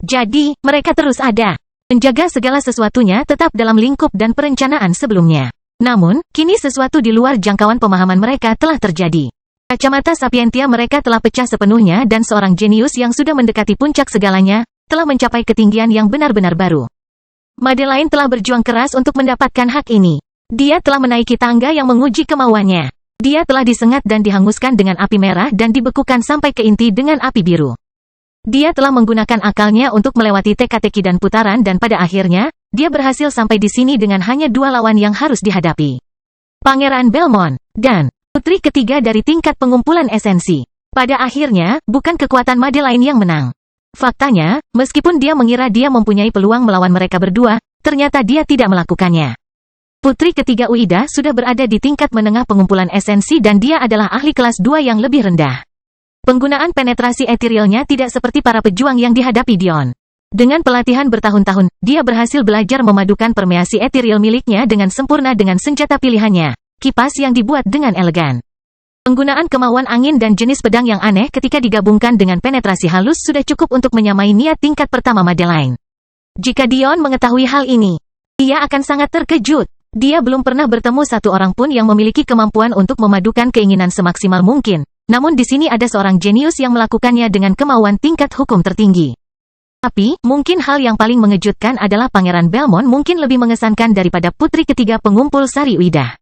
Jadi, mereka terus ada, menjaga segala sesuatunya tetap dalam lingkup dan perencanaan sebelumnya. Namun, kini sesuatu di luar jangkauan pemahaman mereka telah terjadi. Kacamata Sapientia mereka telah pecah sepenuhnya dan seorang jenius yang sudah mendekati puncak segalanya, telah mencapai ketinggian yang benar-benar baru. Madeline telah berjuang keras untuk mendapatkan hak ini. Dia telah menaiki tangga yang menguji kemauannya. Dia telah disengat dan dihanguskan dengan api merah dan dibekukan sampai ke inti dengan api biru. Dia telah menggunakan akalnya untuk melewati teka-teki dan putaran dan pada akhirnya, dia berhasil sampai di sini dengan hanya 2 lawan yang harus dihadapi. Pangeran Belmont, dan putri ketiga dari tingkat pengumpulan esensi. Pada akhirnya, bukan kekuatan Madeline yang menang. Faktanya, meskipun dia mengira dia mempunyai peluang melawan mereka berdua, ternyata dia tidak melakukannya. Putri ketiga Uida sudah berada di tingkat menengah pengumpulan esensi dan dia adalah ahli kelas 2 yang lebih rendah. Penggunaan penetrasi etherealnya tidak seperti para pejuang yang dihadapi Dion. Dengan pelatihan bertahun-tahun, dia berhasil belajar memadukan permeasi ethereal miliknya dengan sempurna dengan senjata pilihannya, kipas yang dibuat dengan elegan. Penggunaan kemauan angin dan jenis pedang yang aneh ketika digabungkan dengan penetrasi halus sudah cukup untuk menyamai niat tingkat pertama Madeline. Jika Dion mengetahui hal ini, dia akan sangat terkejut. Dia belum pernah bertemu satu orang pun yang memiliki kemampuan untuk memadukan keinginan semaksimal mungkin. Namun di sini ada seorang jenius yang melakukannya dengan kemauan tingkat hukum tertinggi. Tapi, mungkin hal yang paling mengejutkan adalah Pangeran Belmont mungkin lebih mengesankan daripada putri ketiga pengumpul Sari Uida.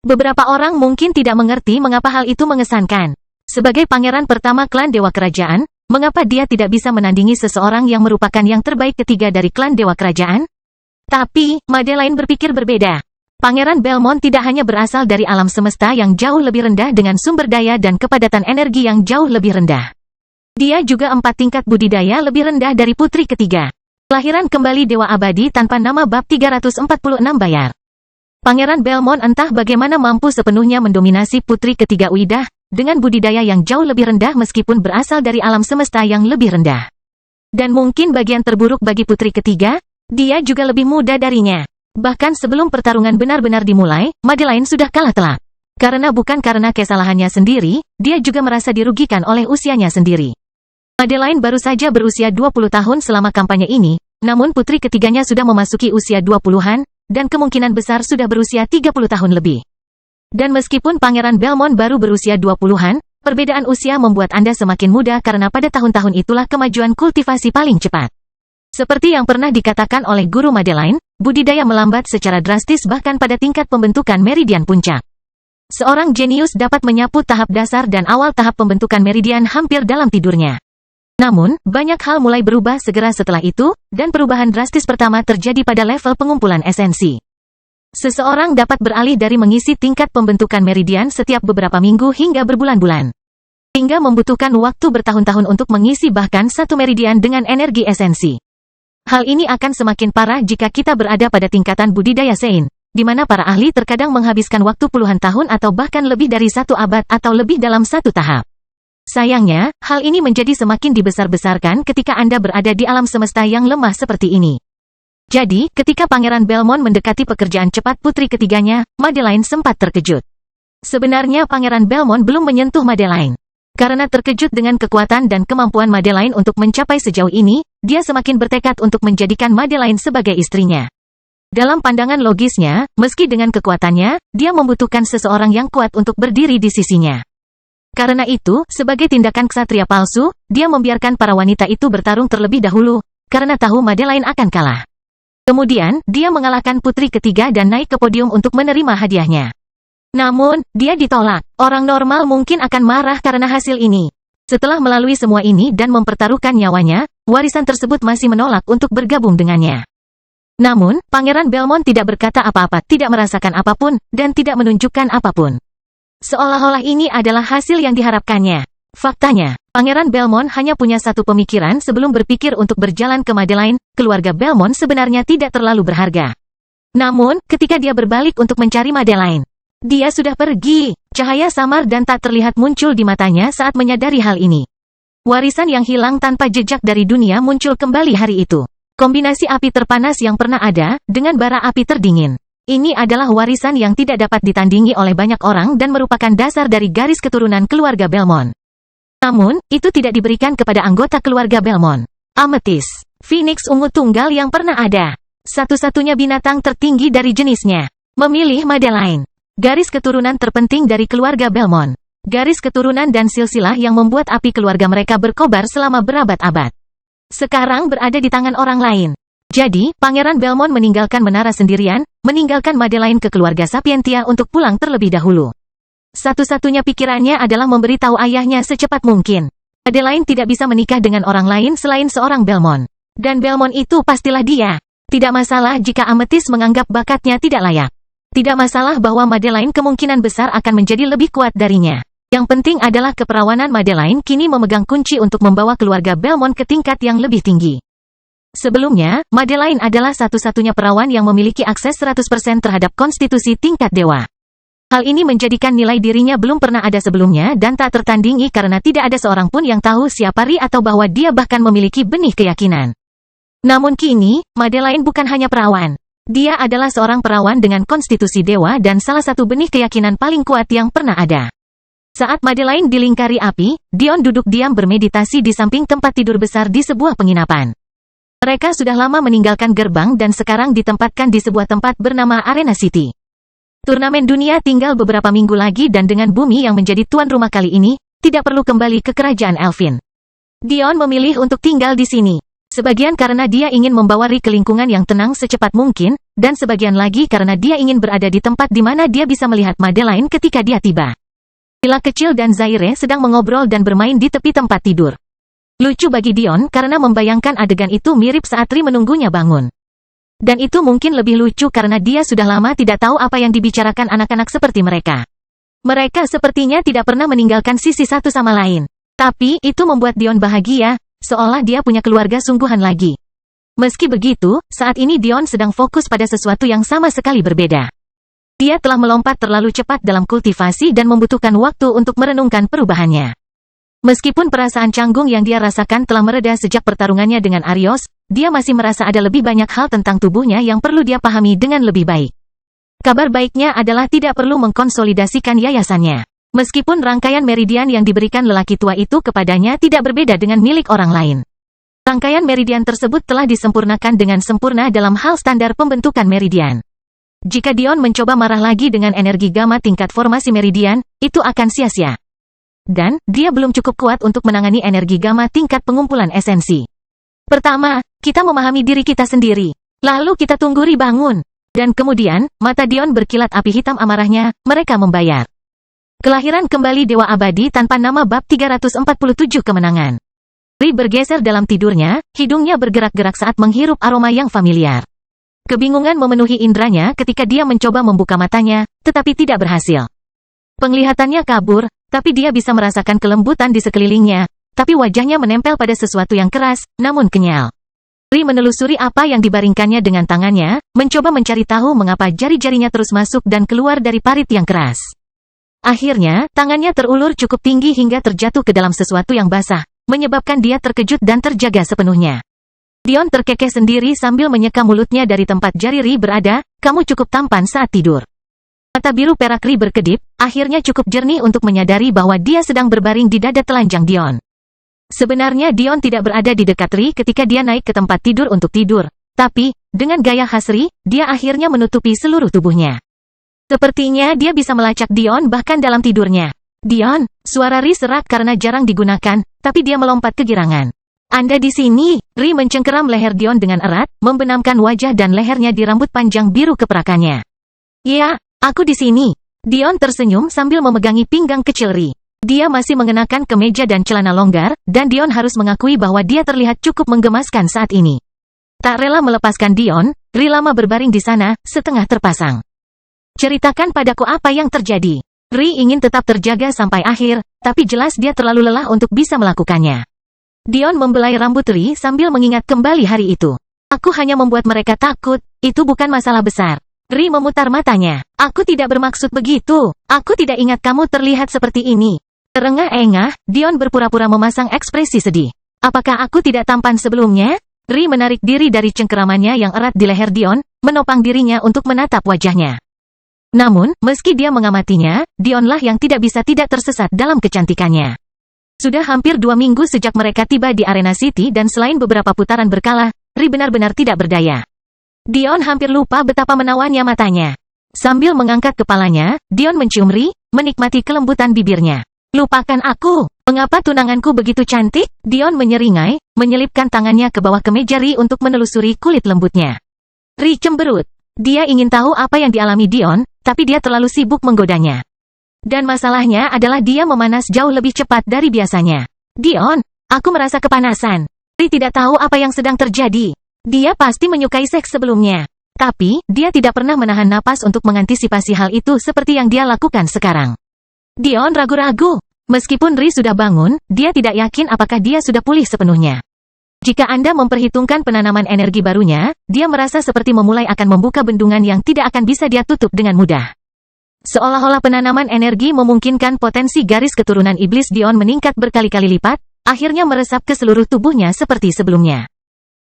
Beberapa orang mungkin tidak mengerti mengapa hal itu mengesankan. Sebagai pangeran pertama klan Dewa Kerajaan, mengapa dia tidak bisa menandingi seseorang yang merupakan yang terbaik ketiga dari klan Dewa Kerajaan? Tapi, Madeline berpikir berbeda. Pangeran Belmont tidak hanya berasal dari alam semesta yang jauh lebih rendah dengan sumber daya dan kepadatan energi yang jauh lebih rendah. Dia juga 4 tingkat budidaya lebih rendah dari putri ketiga. Kelahiran kembali Dewa Abadi tanpa nama bab 346 bayar. Pangeran Belmont entah bagaimana mampu sepenuhnya mendominasi putri ketiga Uida, dengan budidaya yang jauh lebih rendah meskipun berasal dari alam semesta yang lebih rendah. Dan mungkin bagian terburuk bagi putri ketiga, dia juga lebih muda darinya. Bahkan sebelum pertarungan benar-benar dimulai, Madeline sudah kalah telak. Bukan karena kesalahannya sendiri, dia juga merasa dirugikan oleh usianya sendiri. Madeline baru saja berusia 20 tahun selama kampanye ini, namun putri ketiganya sudah memasuki usia 20-an, dan kemungkinan besar sudah berusia 30 tahun lebih. Dan meskipun Pangeran Belmont baru berusia 20-an, perbedaan usia membuat Anda semakin muda karena pada tahun-tahun itulah kemajuan kultivasi paling cepat. Seperti yang pernah dikatakan oleh guru Madeline, budidaya melambat secara drastis bahkan pada tingkat pembentukan meridian puncak. Seorang jenius dapat menyapu tahap dasar dan awal tahap pembentukan meridian hampir dalam tidurnya. Namun, banyak hal mulai berubah segera setelah itu, dan perubahan drastis pertama terjadi pada level pengumpulan esensi. Seseorang dapat beralih dari mengisi tingkat pembentukan meridian setiap beberapa minggu hingga berbulan-bulan. Hingga membutuhkan waktu bertahun-tahun untuk mengisi bahkan satu meridian dengan energi esensi. Hal ini akan semakin parah jika kita berada pada tingkatan budidaya Sein, di mana para ahli terkadang menghabiskan waktu puluhan tahun atau bahkan lebih dari satu abad atau lebih dalam satu tahap. Sayangnya, hal ini menjadi semakin dibesar-besarkan ketika Anda berada di alam semesta yang lemah seperti ini. Jadi, ketika Pangeran Belmont mendekati pekerjaan cepat putri ketiganya, Madeline sempat terkejut. Sebenarnya Pangeran Belmont belum menyentuh Madeline. Karena terkejut dengan kekuatan dan kemampuan Madeline untuk mencapai sejauh ini, dia semakin bertekad untuk menjadikan Madeline sebagai istrinya. Dalam pandangan logisnya, meski dengan kekuatannya, dia membutuhkan seseorang yang kuat untuk berdiri di sisinya. Karena itu, sebagai tindakan ksatria palsu, dia membiarkan para wanita itu bertarung terlebih dahulu, karena tahu Madeline akan kalah. Kemudian, dia mengalahkan putri ketiga dan naik ke podium untuk menerima hadiahnya. Namun, dia ditolak. Orang normal mungkin akan marah karena hasil ini. Setelah melalui semua ini dan mempertaruhkan nyawanya, warisan tersebut masih menolak untuk bergabung dengannya. Namun, Pangeran Belmont tidak berkata apa-apa, tidak merasakan apapun, dan tidak menunjukkan apapun. Seolah-olah ini adalah hasil yang diharapkannya. Faktanya, Pangeran Belmont hanya punya satu pemikiran sebelum berpikir untuk berjalan ke Madeline, keluarga Belmont sebenarnya tidak terlalu berharga. Namun, ketika dia berbalik untuk mencari Madeline, dia sudah pergi. Cahaya samar dan tak terlihat muncul di matanya saat menyadari hal ini. Warisan yang hilang tanpa jejak dari dunia muncul kembali hari itu. Kombinasi api terpanas yang pernah ada, dengan bara api terdingin. Ini adalah warisan yang tidak dapat ditandingi oleh banyak orang dan merupakan dasar dari garis keturunan keluarga Belmont. Namun, itu tidak diberikan kepada anggota keluarga Belmont. Amethyst, Phoenix ungu tunggal yang pernah ada. Satu-satunya binatang tertinggi dari jenisnya. Memilih Madeline. Garis keturunan terpenting dari keluarga Belmont. Garis keturunan dan silsilah yang membuat api keluarga mereka berkobar selama berabad-abad. Sekarang berada di tangan orang lain. Jadi, Pangeran Belmont meninggalkan menara sendirian, meninggalkan Madeline ke keluarga Sapientia untuk pulang terlebih dahulu. Satu-satunya pikirannya adalah memberitahu ayahnya secepat mungkin. Madeline tidak bisa menikah dengan orang lain selain seorang Belmont. Dan Belmont itu pastilah dia. Tidak masalah jika Amethyst menganggap bakatnya tidak layak. Tidak masalah bahwa Madeline kemungkinan besar akan menjadi lebih kuat darinya. Yang penting adalah keperawanan Madeline kini memegang kunci untuk membawa keluarga Belmont ke tingkat yang lebih tinggi. Sebelumnya, Madeline adalah satu-satunya perawan yang memiliki akses 100% terhadap konstitusi tingkat dewa. Hal ini menjadikan nilai dirinya belum pernah ada sebelumnya dan tak tertandingi karena tidak ada seorang pun yang tahu siapa Ri atau bahwa dia bahkan memiliki benih keyakinan. Namun kini, Madeline bukan hanya perawan. Dia adalah seorang perawan dengan konstitusi dewa dan salah satu benih keyakinan paling kuat yang pernah ada. Saat Madeline dilingkari api, Dion duduk diam bermeditasi di samping tempat tidur besar di sebuah penginapan. Mereka sudah lama meninggalkan gerbang dan sekarang ditempatkan di sebuah tempat bernama Arena City. Turnamen dunia tinggal beberapa minggu lagi dan dengan bumi yang menjadi tuan rumah kali ini, tidak perlu kembali ke kerajaan Elfin. Dion memilih untuk tinggal di sini. Sebagian karena dia ingin membawa Ri ke lingkungan yang tenang secepat mungkin, dan sebagian lagi karena dia ingin berada di tempat di mana dia bisa melihat Madeline ketika dia tiba. Lila kecil dan Zaire sedang mengobrol dan bermain di tepi tempat tidur. Lucu bagi Dion karena membayangkan adegan itu mirip saat Ri menunggunya bangun. Dan itu mungkin lebih lucu karena dia sudah lama tidak tahu apa yang dibicarakan anak-anak seperti mereka. Mereka sepertinya tidak pernah meninggalkan sisi satu sama lain. Tapi, itu membuat Dion bahagia, seolah dia punya keluarga sungguhan lagi. Meski begitu, saat ini Dion sedang fokus pada sesuatu yang sama sekali berbeda. Dia telah melompat terlalu cepat dalam kultivasi dan membutuhkan waktu untuk merenungkan perubahannya. Meskipun perasaan canggung yang dia rasakan telah mereda sejak pertarungannya dengan Arios, dia masih merasa ada lebih banyak hal tentang tubuhnya yang perlu dia pahami dengan lebih baik. Kabar baiknya adalah tidak perlu mengkonsolidasikan yayasannya. Meskipun rangkaian meridian yang diberikan lelaki tua itu kepadanya tidak berbeda dengan milik orang lain. Rangkaian meridian tersebut telah disempurnakan dengan sempurna dalam hal standar pembentukan meridian. Jika Dion mencoba marah lagi dengan energi gamma tingkat formasi meridian, itu akan sia-sia. Dan, dia belum cukup kuat untuk menangani energi gamma tingkat pengumpulan esensi. Pertama, kita memahami diri kita sendiri. Lalu kita tunggu Ri bangun. Dan kemudian, mata Dion berkilat api hitam amarahnya, mereka membayar. Kelahiran kembali Dewa Abadi tanpa nama bab 347 kemenangan. Ri bergeser dalam tidurnya, hidungnya bergerak-gerak saat menghirup aroma yang familiar. Kebingungan memenuhi indranya ketika dia mencoba membuka matanya, tetapi tidak berhasil. Penglihatannya kabur, tapi dia bisa merasakan kelembutan di sekelilingnya, tapi wajahnya menempel pada sesuatu yang keras, namun kenyal. Ri menelusuri apa yang dibaringkannya dengan tangannya, mencoba mencari tahu mengapa jari-jarinya terus masuk dan keluar dari parit yang keras. Akhirnya, tangannya terulur cukup tinggi hingga terjatuh ke dalam sesuatu yang basah, menyebabkan dia terkejut dan terjaga sepenuhnya. Dion terkekeh sendiri sambil menyeka mulutnya dari tempat jari Ri berada, kamu cukup tampan saat tidur. Mata biru perak Ri berkedip, akhirnya cukup jernih untuk menyadari bahwa dia sedang berbaring di dada telanjang Dion. Sebenarnya Dion tidak berada di dekat Ri ketika dia naik ke tempat tidur untuk tidur, tapi, dengan gaya khas Ri, dia akhirnya menutupi seluruh tubuhnya. Sepertinya dia bisa melacak Dion bahkan dalam tidurnya. Dion, suara Ri serak karena jarang digunakan, tapi dia melompat kegirangan. Anda di sini, Ri mencengkeram leher Dion dengan erat, membenamkan wajah dan lehernya di rambut panjang biru keperakannya. Ya, aku di sini. Dion tersenyum sambil memegangi pinggang kecil Ri. Dia masih mengenakan kemeja dan celana longgar, dan Dion harus mengakui bahwa dia terlihat cukup menggemaskan saat ini. Tak rela melepaskan Dion, Ri lama berbaring di sana, setengah terpasang. Ceritakan padaku apa yang terjadi. Ri ingin tetap terjaga sampai akhir, tapi jelas dia terlalu lelah untuk bisa melakukannya. Dion membelai rambut Ri sambil mengingat kembali hari itu. Aku hanya membuat mereka takut, itu bukan masalah besar. Ri memutar matanya. Aku tidak bermaksud begitu. Aku tidak ingat kamu terlihat seperti ini. Terengah-engah, Dion berpura-pura memasang ekspresi sedih. Apakah aku tidak tampan sebelumnya? Ri menarik diri dari cengkeramannya yang erat di leher Dion, menopang dirinya untuk menatap wajahnya. Namun, meski dia mengamatinya, Dionlah yang tidak bisa tidak tersesat dalam kecantikannya. Sudah hampir 2 minggu sejak mereka tiba di Arena City dan selain beberapa putaran berkala, Ri benar-benar tidak berdaya. Dion hampir lupa betapa menawannya matanya. Sambil mengangkat kepalanya, Dion mencium Ri, menikmati kelembutan bibirnya. Lupakan aku, mengapa tunanganku begitu cantik? Dion menyeringai, menyelipkan tangannya ke bawah kemeja Ri untuk menelusuri kulit lembutnya. Ri cemberut. Dia ingin tahu apa yang dialami Dion, tapi dia terlalu sibuk menggodanya. Dan masalahnya adalah dia memanas jauh lebih cepat dari biasanya. Dion, aku merasa kepanasan. Ri tidak tahu apa yang sedang terjadi. Dia pasti menyukai seks sebelumnya. Tapi, dia tidak pernah menahan napas untuk mengantisipasi hal itu seperti yang dia lakukan sekarang. Dion ragu-ragu. Meskipun Ri sudah bangun, dia tidak yakin apakah dia sudah pulih sepenuhnya. Jika Anda memperhitungkan penanaman energi barunya, dia merasa seperti memulai akan membuka bendungan yang tidak akan bisa dia tutup dengan mudah. Seolah-olah penanaman energi memungkinkan potensi garis keturunan iblis Dion meningkat berkali-kali lipat, akhirnya meresap ke seluruh tubuhnya seperti sebelumnya.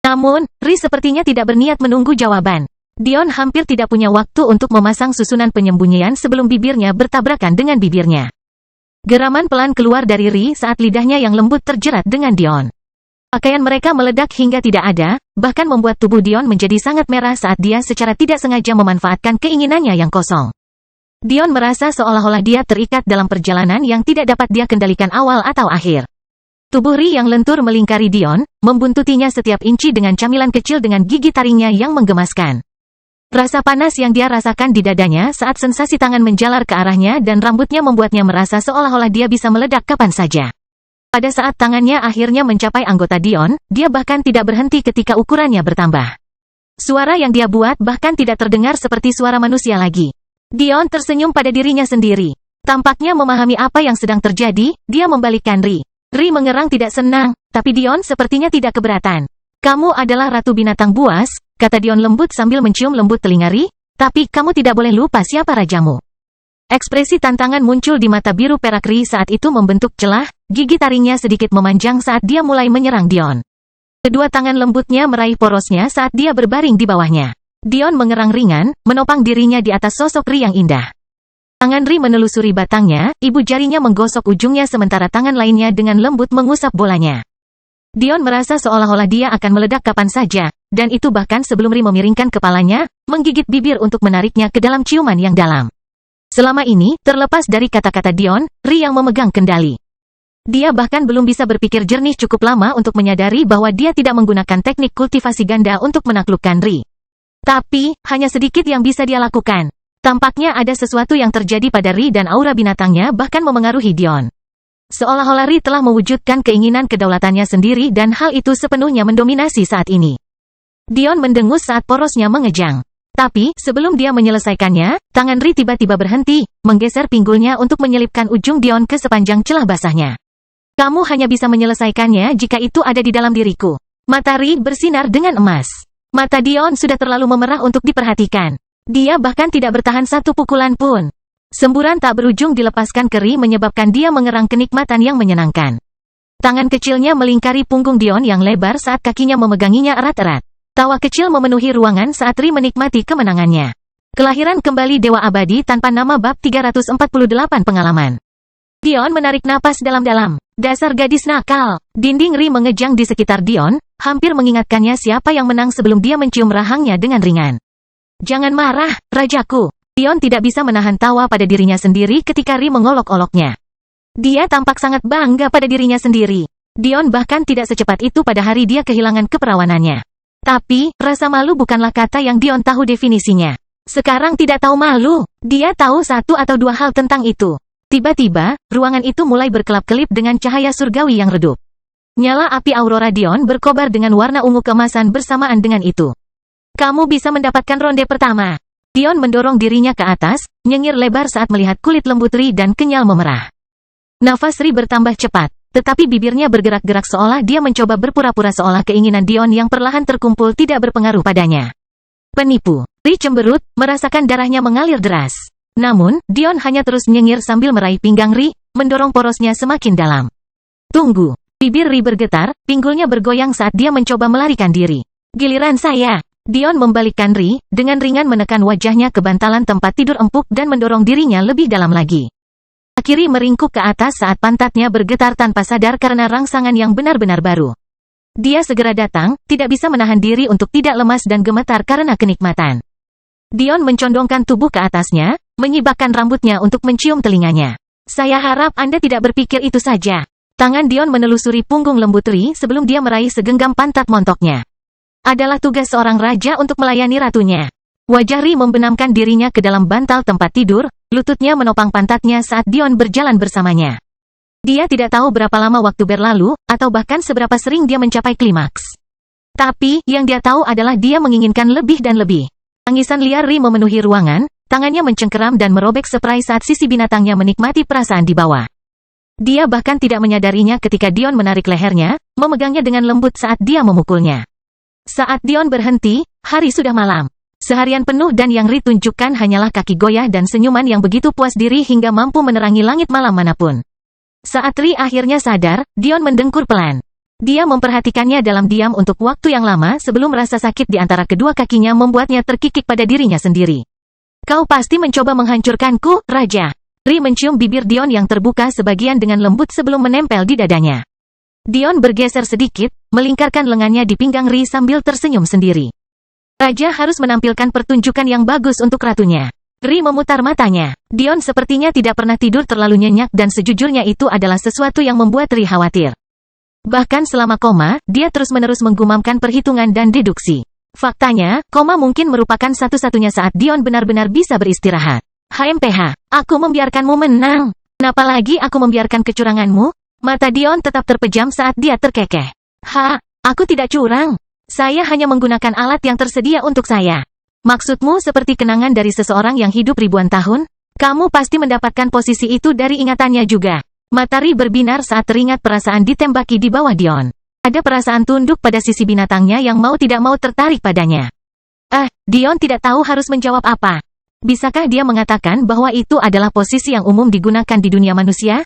Namun, Ri sepertinya tidak berniat menunggu jawaban. Dion hampir tidak punya waktu untuk memasang susunan penyembunyian sebelum bibirnya bertabrakan dengan bibirnya. Geraman pelan keluar dari Ri saat lidahnya yang lembut terjerat dengan Dion. Pakaian mereka meledak hingga tidak ada, bahkan membuat tubuh Dion menjadi sangat merah saat dia secara tidak sengaja memanfaatkan keinginannya yang kosong. Dion merasa seolah-olah dia terikat dalam perjalanan yang tidak dapat dia kendalikan awal atau akhir. Tubuh Ri yang lentur melingkari Dion, membuntutinya setiap inci dengan camilan kecil dengan gigi taringnya yang menggemaskan. Rasa panas yang dia rasakan di dadanya saat sensasi tangan menjalar ke arahnya dan rambutnya membuatnya merasa seolah-olah dia bisa meledak kapan saja. Pada saat tangannya akhirnya mencapai anggota Dion, dia bahkan tidak berhenti ketika ukurannya bertambah. Suara yang dia buat bahkan tidak terdengar seperti suara manusia lagi. Dion tersenyum pada dirinya sendiri. Tampaknya memahami apa yang sedang terjadi, dia membalikkan Ri. Ri mengerang tidak senang, tapi Dion sepertinya tidak keberatan. Kamu adalah ratu binatang buas, kata Dion lembut sambil mencium lembut telinga Ri, tapi kamu tidak boleh lupa siapa rajamu. Ekspresi tantangan muncul di mata biru perak Ri saat itu membentuk celah, gigi taringnya sedikit memanjang saat dia mulai menyerang Dion. Kedua tangan lembutnya meraih porosnya saat dia berbaring di bawahnya. Dion mengerang ringan, menopang dirinya di atas sosok Ri yang indah. Tangan Ri menelusuri batangnya, ibu jarinya menggosok ujungnya sementara tangan lainnya dengan lembut mengusap bolanya. Dion merasa seolah-olah dia akan meledak kapan saja, dan itu bahkan sebelum Ri memiringkan kepalanya, menggigit bibir untuk menariknya ke dalam ciuman yang dalam. Selama ini, terlepas dari kata-kata Dion, Ri yang memegang kendali. Dia bahkan belum bisa berpikir jernih cukup lama untuk menyadari bahwa dia tidak menggunakan teknik kultivasi ganda untuk menaklukkan Ri. Tapi, hanya sedikit yang bisa dia lakukan. Tampaknya ada sesuatu yang terjadi pada Ri dan aura binatangnya bahkan memengaruhi Dion. Seolah-olah Ri telah mewujudkan keinginan kedaulatannya sendiri dan hal itu sepenuhnya mendominasi saat ini. Dion mendengus saat porosnya mengejang. Tapi, sebelum dia menyelesaikannya, tangan Ri tiba-tiba berhenti, menggeser pinggulnya untuk menyelipkan ujung Dion ke sepanjang celah basahnya. Kamu hanya bisa menyelesaikannya jika itu ada di dalam diriku. Mata Ri bersinar dengan emas. Mata Dion sudah terlalu memerah untuk diperhatikan. Dia bahkan tidak bertahan satu pukulan pun. Semburan tak berujung dilepaskan ke Ri menyebabkan dia mengerang kenikmatan yang menyenangkan. Tangan kecilnya melingkari punggung Dion yang lebar saat kakinya memeganginya erat-erat. Tawa kecil memenuhi ruangan saat Ri menikmati kemenangannya. Kelahiran kembali Dewa Abadi tanpa nama bab 348 pengalaman. Dion menarik napas dalam-dalam. Dasar gadis nakal. Dinding Ri mengejang di sekitar Dion, hampir mengingatkannya siapa yang menang sebelum dia mencium rahangnya dengan ringan. Jangan marah, rajaku. Dion tidak bisa menahan tawa pada dirinya sendiri ketika Ri mengolok-oloknya. Dia tampak sangat bangga pada dirinya sendiri. Dion bahkan tidak secepat itu pada hari dia kehilangan keperawanannya. Tapi, rasa malu bukanlah kata yang Dion tahu definisinya. Sekarang tidak tahu malu. Dia tahu satu atau dua hal tentang itu. Tiba-tiba, ruangan itu mulai berkelap-kelip dengan cahaya surgawi yang redup. Nyala api aurora Dion berkobar dengan warna ungu keemasan bersamaan dengan itu. Kamu bisa mendapatkan ronde pertama. Dion mendorong dirinya ke atas, nyengir lebar saat melihat kulit lembut Ri dan kenyal memerah. Nafas Ri bertambah cepat. Tetapi bibirnya bergerak-gerak seolah dia mencoba berpura-pura seolah keinginan Dion yang perlahan terkumpul tidak berpengaruh padanya. Penipu. Ri cemberut, merasakan darahnya mengalir deras. Namun, Dion hanya terus menyengir sambil meraih pinggang Ri, mendorong porosnya semakin dalam. Tunggu. Bibir Ri bergetar, pinggulnya bergoyang saat dia mencoba melarikan diri. Giliran saya. Dion membalikkan Ri, dengan ringan menekan wajahnya ke bantalan tempat tidur empuk dan mendorong dirinya lebih dalam lagi. Kiri meringkuk ke atas saat pantatnya bergetar tanpa sadar karena rangsangan yang benar-benar baru. Dia segera datang, tidak bisa menahan diri untuk tidak lemas dan gemetar karena kenikmatan. Dion mencondongkan tubuh ke atasnya, menyibakkan rambutnya untuk mencium telinganya. Saya harap Anda tidak berpikir itu saja. Tangan Dion menelusuri punggung lembut Ri sebelum dia meraih segenggam pantat montoknya. Adalah tugas seorang raja untuk melayani ratunya. Wajah Ri membenamkan dirinya ke dalam bantal tempat tidur, lututnya menopang pantatnya saat Dion berjalan bersamanya. Dia tidak tahu berapa lama waktu berlalu, atau bahkan seberapa sering dia mencapai klimaks. Tapi, yang dia tahu adalah dia menginginkan lebih dan lebih. Tangisan liar Ri memenuhi ruangan, tangannya mencengkeram dan merobek spray saat sisi binatangnya menikmati perasaan di bawah. Dia bahkan tidak menyadarinya ketika Dion menarik lehernya, memegangnya dengan lembut saat dia memukulnya. Saat Dion berhenti, hari sudah malam. Seharian penuh dan yang Ri tunjukkan hanyalah kaki goyah dan senyuman yang begitu puas diri hingga mampu menerangi langit malam manapun. Saat Ri akhirnya sadar, Dion mendengkur pelan. Dia memperhatikannya dalam diam untuk waktu yang lama sebelum rasa sakit di antara kedua kakinya membuatnya terkikik pada dirinya sendiri. Kau pasti mencoba menghancurkanku, Raja. Ri mencium bibir Dion yang terbuka sebagian dengan lembut sebelum menempel di dadanya. Dion bergeser sedikit, melingkarkan lengannya di pinggang Ri sambil tersenyum sendiri. Raja harus menampilkan pertunjukan yang bagus untuk ratunya. Ri memutar matanya. Dion sepertinya tidak pernah tidur terlalu nyenyak dan sejujurnya itu adalah sesuatu yang membuat Ri khawatir. Bahkan selama koma, dia terus-menerus menggumamkan perhitungan dan deduksi. Faktanya, koma mungkin merupakan satu-satunya saat Dion benar-benar bisa beristirahat. HMPH, aku membiarkanmu menang. Kenapa lagi aku membiarkan kecuranganmu? Mata Dion tetap terpejam saat dia terkekeh. Aku tidak curang. Saya hanya menggunakan alat yang tersedia untuk saya. Maksudmu seperti kenangan dari seseorang yang hidup ribuan tahun? Kamu pasti mendapatkan posisi itu dari ingatannya juga. Mata Ri berbinar saat teringat perasaan ditembaki di bawah Dion. Ada perasaan tunduk pada sisi binatangnya yang mau tidak mau tertarik padanya. Dion tidak tahu harus menjawab apa. Bisakah dia mengatakan bahwa itu adalah posisi yang umum digunakan di dunia manusia?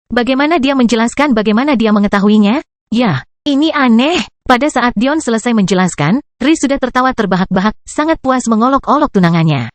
Bagaimana dia menjelaskan bagaimana dia mengetahuinya? Ya, ini aneh. Pada saat Dion selesai menjelaskan, Ri sudah tertawa terbahak-bahak, sangat puas mengolok-olok tunangannya.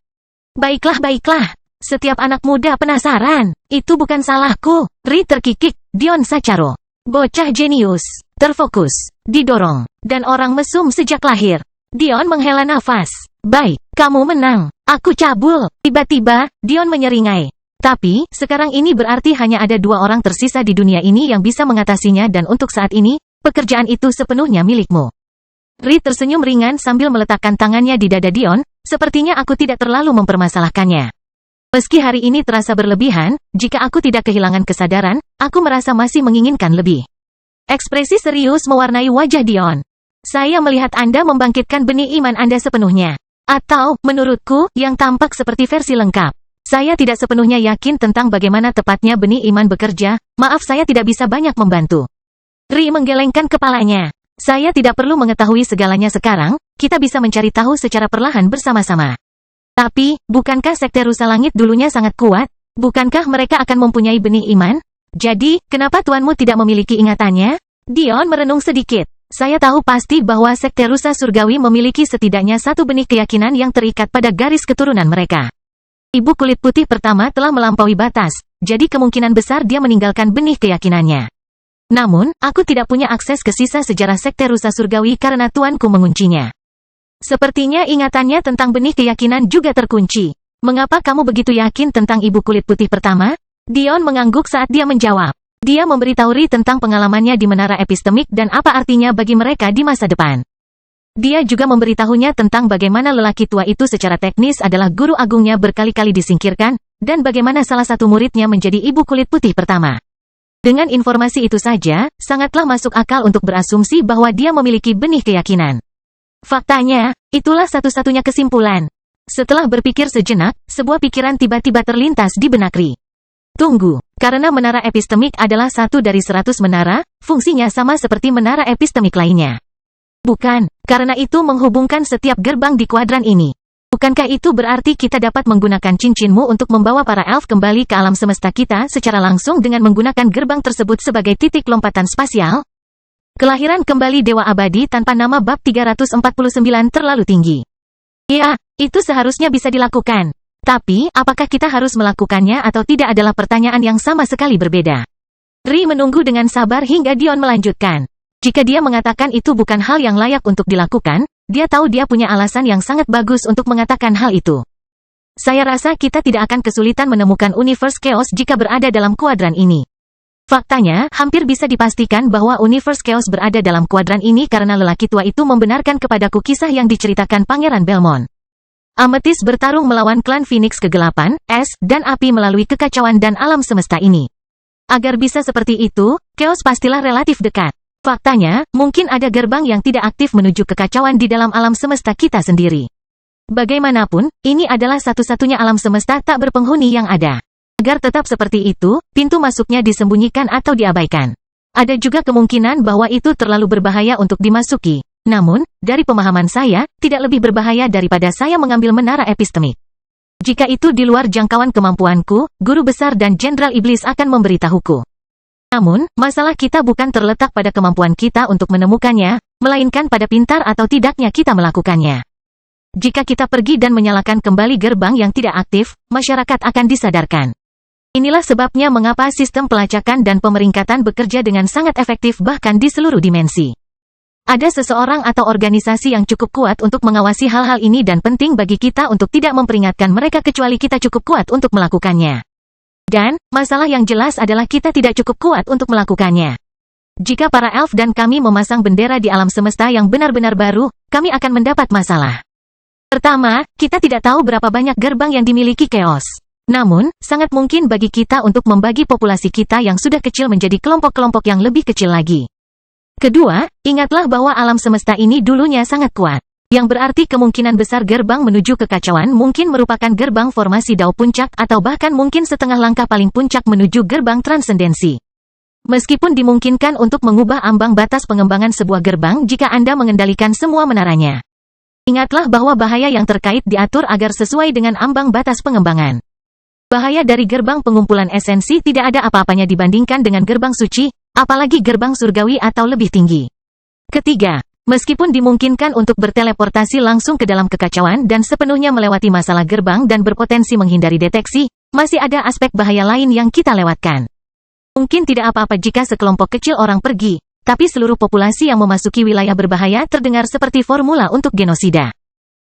Baiklah, baiklah. Setiap anak muda penasaran. Itu bukan salahku. Ri terkikik. Dion Sacharo. Bocah jenius. Terfokus. Didorong. Dan orang mesum sejak lahir. Dion menghela nafas. Baik, kamu menang. Aku cabul. Tiba-tiba, Dion menyeringai. Tapi, sekarang ini berarti hanya ada 2 orang tersisa di dunia ini yang bisa mengatasinya dan untuk saat ini, pekerjaan itu sepenuhnya milikmu. Ri tersenyum ringan sambil meletakkan tangannya di dada Dion, sepertinya aku tidak terlalu mempermasalahkannya. Meski hari ini terasa berlebihan, jika aku tidak kehilangan kesadaran, aku merasa masih menginginkan lebih. Ekspresi serius mewarnai wajah Dion. Saya melihat Anda membangkitkan benih iman Anda sepenuhnya. Atau, menurutku, yang tampak seperti versi lengkap. Saya tidak sepenuhnya yakin tentang bagaimana tepatnya benih iman bekerja, maaf saya tidak bisa banyak membantu. Ri menggelengkan kepalanya. Saya tidak perlu mengetahui segalanya sekarang, kita bisa mencari tahu secara perlahan bersama-sama. Tapi, bukankah Sekte Rusa Langit dulunya sangat kuat? Bukankah mereka akan mempunyai benih iman? Jadi, kenapa tuanmu tidak memiliki ingatannya? Dion merenung sedikit. Saya tahu pasti bahwa Sekte Rusa Surgawi memiliki setidaknya 1 benih keyakinan yang terikat pada garis keturunan mereka. Ibu kulit putih pertama telah melampaui batas, jadi kemungkinan besar dia meninggalkan benih keyakinannya. Namun, aku tidak punya akses ke sisa sejarah Sekte Rusa Surgawi karena tuanku menguncinya. Sepertinya ingatannya tentang benih keyakinan juga terkunci. Mengapa kamu begitu yakin tentang ibu kulit putih pertama? Dion mengangguk saat dia menjawab. Dia memberitahu Ri tentang pengalamannya di menara epistemik dan apa artinya bagi mereka di masa depan. Dia juga memberitahunya tentang bagaimana lelaki tua itu secara teknis adalah guru agungnya berkali-kali disingkirkan, dan bagaimana salah satu muridnya menjadi ibu kulit putih pertama. Dengan informasi itu saja, sangatlah masuk akal untuk berasumsi bahwa dia memiliki benih keyakinan. Faktanya, itulah satu-satunya kesimpulan. Setelah berpikir sejenak, sebuah pikiran tiba-tiba terlintas di benak Ri. Tunggu, karena menara epistemik adalah satu dari 100 menara, fungsinya sama seperti menara epistemik lainnya. Bukan, karena itu menghubungkan setiap gerbang di kuadran ini. Bukankah itu berarti kita dapat menggunakan cincinmu untuk membawa para elf kembali ke alam semesta kita secara langsung dengan menggunakan gerbang tersebut sebagai titik lompatan spasial? Kelahiran kembali Dewa Abadi tanpa nama bab 349 terlalu tinggi. Ya, itu seharusnya bisa dilakukan. Tapi, apakah kita harus melakukannya atau tidak adalah pertanyaan yang sama sekali berbeda. Ri menunggu dengan sabar hingga Dion melanjutkan. Jika dia mengatakan itu bukan hal yang layak untuk dilakukan, dia tahu dia punya alasan yang sangat bagus untuk mengatakan hal itu. Saya rasa kita tidak akan kesulitan menemukan Universe Chaos jika berada dalam kuadran ini. Faktanya, hampir bisa dipastikan bahwa Universe Chaos berada dalam kuadran ini karena lelaki tua itu membenarkan kepadaku kisah yang diceritakan Pangeran Belmont. Amethyst bertarung melawan klan Phoenix kegelapan, es, dan api melalui kekacauan dan alam semesta ini. Agar bisa seperti itu, Chaos pastilah relatif dekat. Faktanya, mungkin ada gerbang yang tidak aktif menuju kekacauan di dalam alam semesta kita sendiri. Bagaimanapun, ini adalah satu-satunya alam semesta tak berpenghuni yang ada. Agar tetap seperti itu, pintu masuknya disembunyikan atau diabaikan. Ada juga kemungkinan bahwa itu terlalu berbahaya untuk dimasuki. Namun, dari pemahaman saya, tidak lebih berbahaya daripada saya mengambil menara epistemik. Jika itu di luar jangkauan kemampuanku, Guru Besar dan Jenderal Iblis akan memberitahuku. Namun, masalah kita bukan terletak pada kemampuan kita untuk menemukannya, melainkan pada pintar atau tidaknya kita melakukannya. Jika kita pergi dan menyalakan kembali gerbang yang tidak aktif, masyarakat akan disadarkan. Inilah sebabnya mengapa sistem pelacakan dan pemeringkatan bekerja dengan sangat efektif bahkan di seluruh dimensi. Ada seseorang atau organisasi yang cukup kuat untuk mengawasi hal-hal ini dan penting bagi kita untuk tidak memperingatkan mereka kecuali kita cukup kuat untuk melakukannya. Dan, masalah yang jelas adalah kita tidak cukup kuat untuk melakukannya. Jika para elf dan kami memasang bendera di alam semesta yang benar-benar baru, kami akan mendapat masalah. Pertama, kita tidak tahu berapa banyak gerbang yang dimiliki Chaos. Namun, sangat mungkin bagi kita untuk membagi populasi kita yang sudah kecil menjadi kelompok-kelompok yang lebih kecil lagi. Kedua, ingatlah bahwa alam semesta ini dulunya sangat kuat. Yang berarti kemungkinan besar gerbang menuju kekacauan mungkin merupakan gerbang formasi Dao Puncak atau bahkan mungkin setengah langkah paling puncak menuju gerbang transendensi. Meskipun dimungkinkan untuk mengubah ambang batas pengembangan sebuah gerbang jika Anda mengendalikan semua menaranya. Ingatlah bahwa bahaya yang terkait diatur agar sesuai dengan ambang batas pengembangan. Bahaya dari gerbang pengumpulan esensi tidak ada apa-apanya dibandingkan dengan gerbang suci, apalagi gerbang surgawi atau lebih tinggi. Ketiga, meskipun dimungkinkan untuk berteleportasi langsung ke dalam kekacauan dan sepenuhnya melewati masalah gerbang dan berpotensi menghindari deteksi, masih ada aspek bahaya lain yang kita lewatkan. Mungkin tidak apa-apa jika sekelompok kecil orang pergi, tapi seluruh populasi yang memasuki wilayah berbahaya terdengar seperti formula untuk genosida.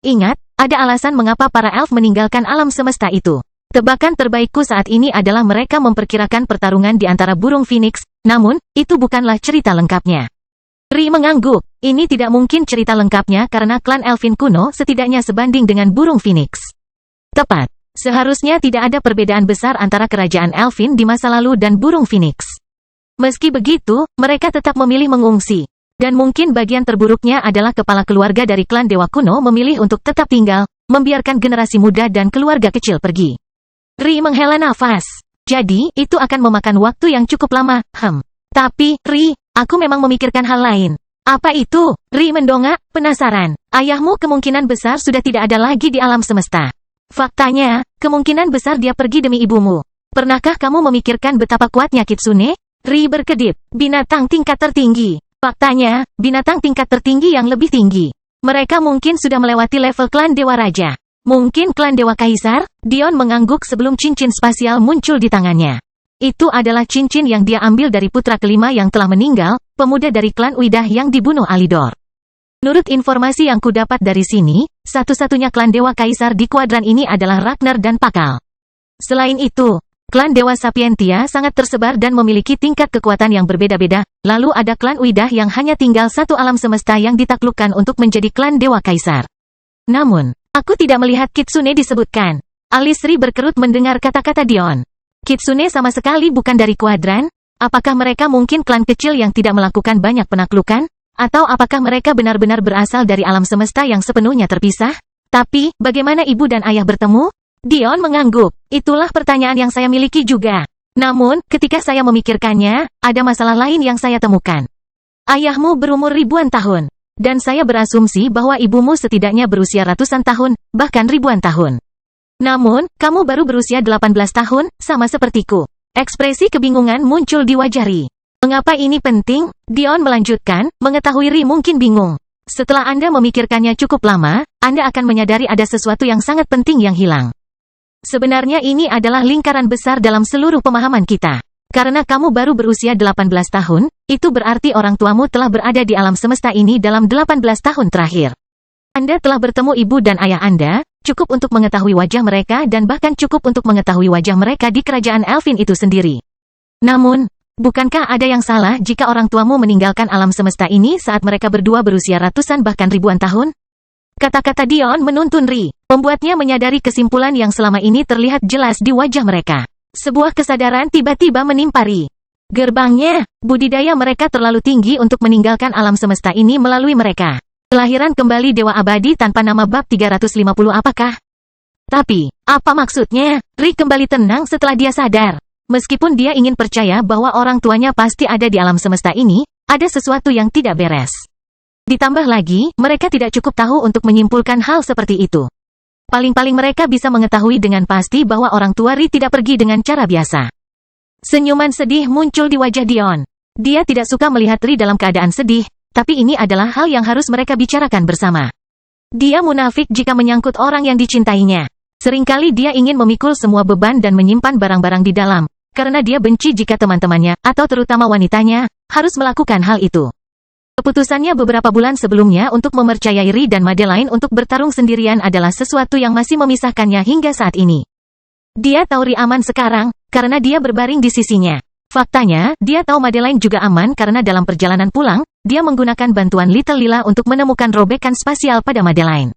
Ingat, ada alasan mengapa para elf meninggalkan alam semesta itu. Tebakan terbaikku saat ini adalah mereka memperkirakan pertarungan di antara burung Phoenix, namun, itu bukanlah cerita lengkapnya. Ri mengangguk, ini tidak mungkin cerita lengkapnya karena klan Elfin kuno setidaknya sebanding dengan burung Phoenix. Tepat, seharusnya tidak ada perbedaan besar antara kerajaan Elfin di masa lalu dan burung Phoenix. Meski begitu, mereka tetap memilih mengungsi. Dan mungkin bagian terburuknya adalah kepala keluarga dari klan Dewa Kuno memilih untuk tetap tinggal, membiarkan generasi muda dan keluarga kecil pergi. Ri menghela nafas. Jadi, itu akan memakan waktu yang cukup lama, Tapi, Ri, aku memang memikirkan hal lain. Apa itu? Ri mendongak, penasaran. Ayahmu kemungkinan besar sudah tidak ada lagi di alam semesta. Faktanya, kemungkinan besar dia pergi demi ibumu. Pernahkah kamu memikirkan betapa kuatnya Kitsune? Ri berkedip, binatang tingkat tertinggi. Faktanya, binatang tingkat tertinggi yang lebih tinggi. Mereka mungkin sudah melewati level klan Dewa Raja. Mungkin klan Dewa Kaisar? Dion mengangguk sebelum cincin spasial muncul di tangannya. Itu adalah cincin yang dia ambil dari putra kelima yang telah meninggal, pemuda dari klan Uidah yang dibunuh Alidor. Menurut informasi yang kudapat dari sini, satu-satunya klan Dewa Kaisar di kuadran ini adalah Ragnar dan Pakal. Selain itu, klan Dewa Sapientia sangat tersebar dan memiliki tingkat kekuatan yang berbeda-beda, lalu ada klan Uidah yang hanya tinggal satu alam semesta yang ditaklukkan untuk menjadi klan Dewa Kaisar. Namun, aku tidak melihat Kitsune disebutkan. Alis Ri berkerut mendengar kata-kata Dion. Kitsune sama sekali bukan dari kuadran? Apakah mereka mungkin klan kecil yang tidak melakukan banyak penaklukan? Atau apakah mereka benar-benar berasal dari alam semesta yang sepenuhnya terpisah? Tapi, bagaimana ibu dan ayah bertemu? Dion mengangguk. Itulah pertanyaan yang saya miliki juga. Namun, ketika saya memikirkannya, ada masalah lain yang saya temukan. Ayahmu berumur ribuan tahun. Dan saya berasumsi bahwa ibumu setidaknya berusia ratusan tahun, bahkan ribuan tahun. Namun, kamu baru berusia 18 tahun, sama sepertiku. Ekspresi kebingungan muncul di wajah Ri. Mengapa ini penting? Dion melanjutkan, mengetahui Ri mungkin bingung. Setelah Anda memikirkannya cukup lama, Anda akan menyadari ada sesuatu yang sangat penting yang hilang. Sebenarnya ini adalah lingkaran besar dalam seluruh pemahaman kita. Karena kamu baru berusia 18 tahun, itu berarti orang tuamu telah berada di alam semesta ini dalam 18 tahun terakhir. Anda telah bertemu ibu dan ayah Anda, cukup untuk mengetahui wajah mereka dan bahkan cukup untuk mengetahui wajah mereka di kerajaan Elfin itu sendiri. Namun, bukankah ada yang salah jika orang tuamu meninggalkan alam semesta ini saat mereka berdua berusia ratusan bahkan ribuan tahun? Kata-kata Dion menuntun Ri, membuatnya menyadari kesimpulan yang selama ini terlihat jelas di wajah mereka. Sebuah kesadaran tiba-tiba menimpa Ri. Gerbangnya, budidaya mereka terlalu tinggi untuk meninggalkan alam semesta ini melalui mereka. Kelahiran kembali Dewa Abadi tanpa nama bab 350 apakah? Tapi, apa maksudnya? Ri kembali tenang setelah dia sadar. Meskipun dia ingin percaya bahwa orang tuanya pasti ada di alam semesta ini, ada sesuatu yang tidak beres. Ditambah lagi, mereka tidak cukup tahu untuk menyimpulkan hal seperti itu. Paling-paling mereka bisa mengetahui dengan pasti bahwa orang tua Ri tidak pergi dengan cara biasa. Senyuman sedih muncul di wajah Dion. Dia tidak suka melihat Ri dalam keadaan sedih, tapi ini adalah hal yang harus mereka bicarakan bersama. Dia munafik jika menyangkut orang yang dicintainya. Seringkali dia ingin memikul semua beban dan menyimpan barang-barang di dalam, karena dia benci jika teman-temannya, atau terutama wanitanya, harus melakukan hal itu. Keputusannya beberapa bulan sebelumnya untuk mempercayai Ri dan Madeline untuk bertarung sendirian adalah sesuatu yang masih memisahkannya hingga saat ini. Dia tahu Ri aman sekarang, karena dia berbaring di sisinya. Faktanya, dia tahu Madeline juga aman karena dalam perjalanan pulang, dia menggunakan bantuan Little Lila untuk menemukan robekan spasial pada Madeline.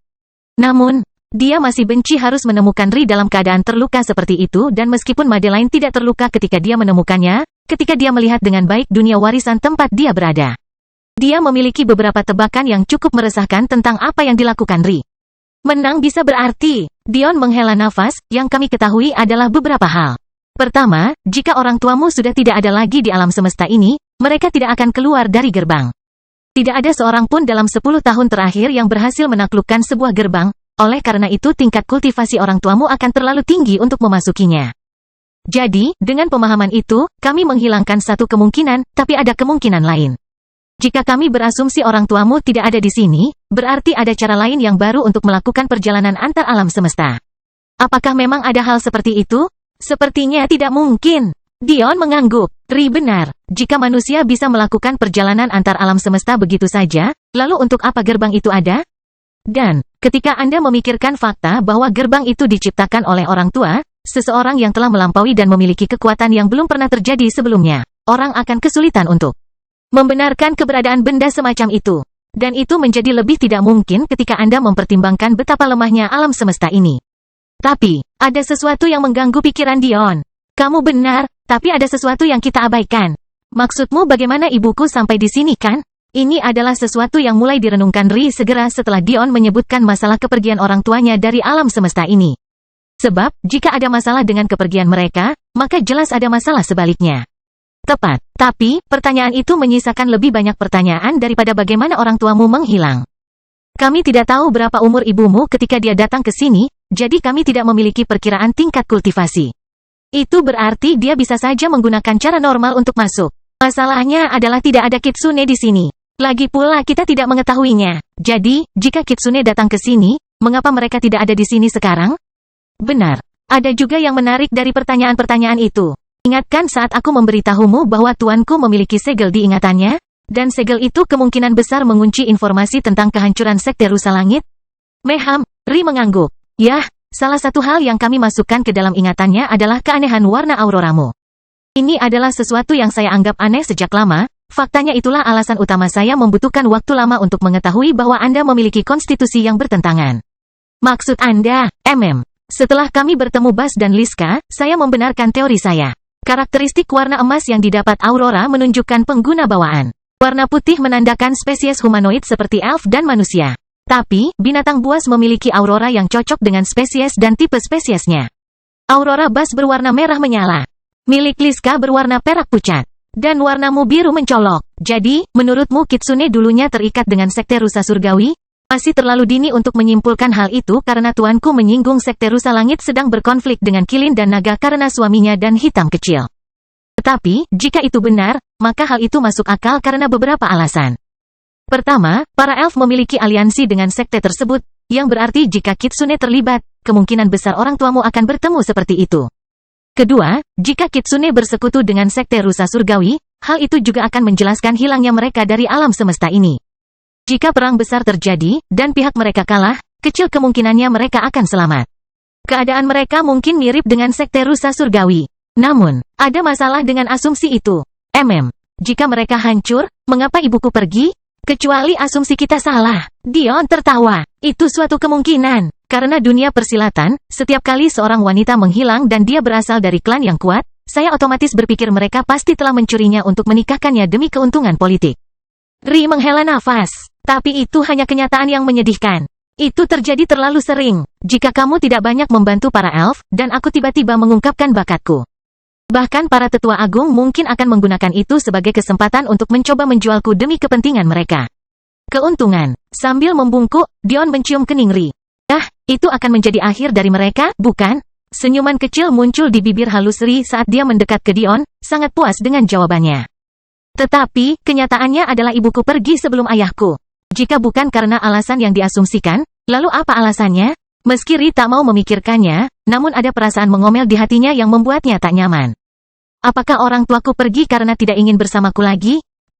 Namun, dia masih benci harus menemukan Ri dalam keadaan terluka seperti itu dan meskipun Madeline tidak terluka ketika dia menemukannya, ketika dia melihat dengan baik dunia warisan tempat dia berada. Dia memiliki beberapa tebakan yang cukup meresahkan tentang apa yang dilakukan Ri. Menang bisa berarti, Dion menghela nafas, yang kami ketahui adalah beberapa hal. Pertama, jika orang tuamu sudah tidak ada lagi di alam semesta ini, mereka tidak akan keluar dari gerbang. Tidak ada seorang pun dalam 10 tahun terakhir yang berhasil menaklukkan sebuah gerbang, oleh karena itu tingkat kultivasi orang tuamu akan terlalu tinggi untuk memasukinya. Jadi, dengan pemahaman itu, kami menghilangkan satu kemungkinan, tapi ada kemungkinan lain. Jika kami berasumsi orang tuamu tidak ada di sini, berarti ada cara lain yang baru untuk melakukan perjalanan antar alam semesta. Apakah memang ada hal seperti itu? Sepertinya tidak mungkin. Dion mengangguk. Ri benar. Jika manusia bisa melakukan perjalanan antar alam semesta begitu saja, lalu untuk apa gerbang itu ada? Dan, ketika Anda memikirkan fakta bahwa gerbang itu diciptakan oleh orang tua, seseorang yang telah melampaui dan memiliki kekuatan yang belum pernah terjadi sebelumnya, orang akan kesulitan untuk membenarkan keberadaan benda semacam itu. Dan itu menjadi lebih tidak mungkin ketika Anda mempertimbangkan betapa lemahnya alam semesta ini. Tapi, ada sesuatu yang mengganggu pikiran Dion. Kamu benar, tapi ada sesuatu yang kita abaikan. Maksudmu bagaimana ibuku sampai di sini kan? Ini adalah sesuatu yang mulai direnungkan Ri segera setelah Dion menyebutkan masalah kepergian orang tuanya dari alam semesta ini. Sebab, jika ada masalah dengan kepergian mereka, maka jelas ada masalah sebaliknya. Tepat, tapi, pertanyaan itu menyisakan lebih banyak pertanyaan daripada bagaimana orang tuamu menghilang. Kami tidak tahu berapa umur ibumu ketika dia datang ke sini, jadi kami tidak memiliki perkiraan tingkat kultivasi. Itu berarti dia bisa saja menggunakan cara normal untuk masuk. Masalahnya adalah tidak ada kitsune di sini. Lagi pula kita tidak mengetahuinya. Jadi, jika kitsune datang ke sini, mengapa mereka tidak ada di sini sekarang? Benar. Ada juga yang menarik dari pertanyaan-pertanyaan itu. Ingatkan saat aku memberitahumu bahwa tuanku memiliki segel di ingatannya? Dan segel itu kemungkinan besar mengunci informasi tentang kehancuran sekte rusa langit? Meham, Ri mengangguk. Yah, salah satu hal yang kami masukkan ke dalam ingatannya adalah keanehan warna auroramu. Ini adalah sesuatu yang saya anggap aneh sejak lama. Faktanya itulah alasan utama saya membutuhkan waktu lama untuk mengetahui bahwa Anda memiliki konstitusi yang bertentangan. Maksud Anda, setelah kami bertemu Bas dan Liska, saya membenarkan teori saya. Karakteristik warna emas yang didapat Aurora menunjukkan pengguna bawaan. Warna putih menandakan spesies humanoid seperti elf dan manusia. Tapi, binatang buas memiliki aurora yang cocok dengan spesies dan tipe spesiesnya. Aurora Bas berwarna merah menyala. Milik Liska berwarna perak pucat. Dan warnamu biru mencolok. Jadi, menurutmu Kitsune dulunya terikat dengan sekte rusa surgawi? Masih terlalu dini untuk menyimpulkan hal itu karena tuanku menyinggung sekte rusa langit sedang berkonflik dengan Kilin dan naga karena suaminya dan hitam kecil. Tetapi, jika itu benar, maka hal itu masuk akal karena beberapa alasan. Pertama, para elf memiliki aliansi dengan sekte tersebut, yang berarti jika Kitsune terlibat, kemungkinan besar orang tuamu akan bertemu seperti itu. Kedua, jika Kitsune bersekutu dengan sekte rusa surgawi, hal itu juga akan menjelaskan hilangnya mereka dari alam semesta ini. Jika perang besar terjadi, dan pihak mereka kalah, kecil kemungkinannya mereka akan selamat. Keadaan mereka mungkin mirip dengan sekte rusa surgawi. Namun, ada masalah dengan asumsi itu. Jika mereka hancur, mengapa ibuku pergi? Kecuali asumsi kita salah. Dion tertawa. Itu suatu kemungkinan. Karena dunia persilatan, setiap kali seorang wanita menghilang dan dia berasal dari klan yang kuat, saya otomatis berpikir mereka pasti telah mencurinya untuk menikahkannya demi keuntungan politik. Ri menghela nafas. Tapi itu hanya kenyataan yang menyedihkan. Itu terjadi terlalu sering. Jika kamu tidak banyak membantu para elf, dan aku tiba-tiba mengungkapkan bakatku. Bahkan para tetua agung mungkin akan menggunakan itu sebagai kesempatan untuk mencoba menjualku demi kepentingan mereka. Keuntungan. Sambil membungkuk, Dion mencium kening Ri. Itu akan menjadi akhir dari mereka, bukan? Senyuman kecil muncul di bibir halus Ri saat dia mendekat ke Dion, sangat puas dengan jawabannya. Tetapi, kenyataannya adalah ibuku pergi sebelum ayahku. Jika bukan karena alasan yang diasumsikan, lalu apa alasannya? Meski Ri tak mau memikirkannya, namun ada perasaan mengomel di hatinya yang membuatnya tak nyaman. Apakah orang tuaku pergi karena tidak ingin bersamaku lagi?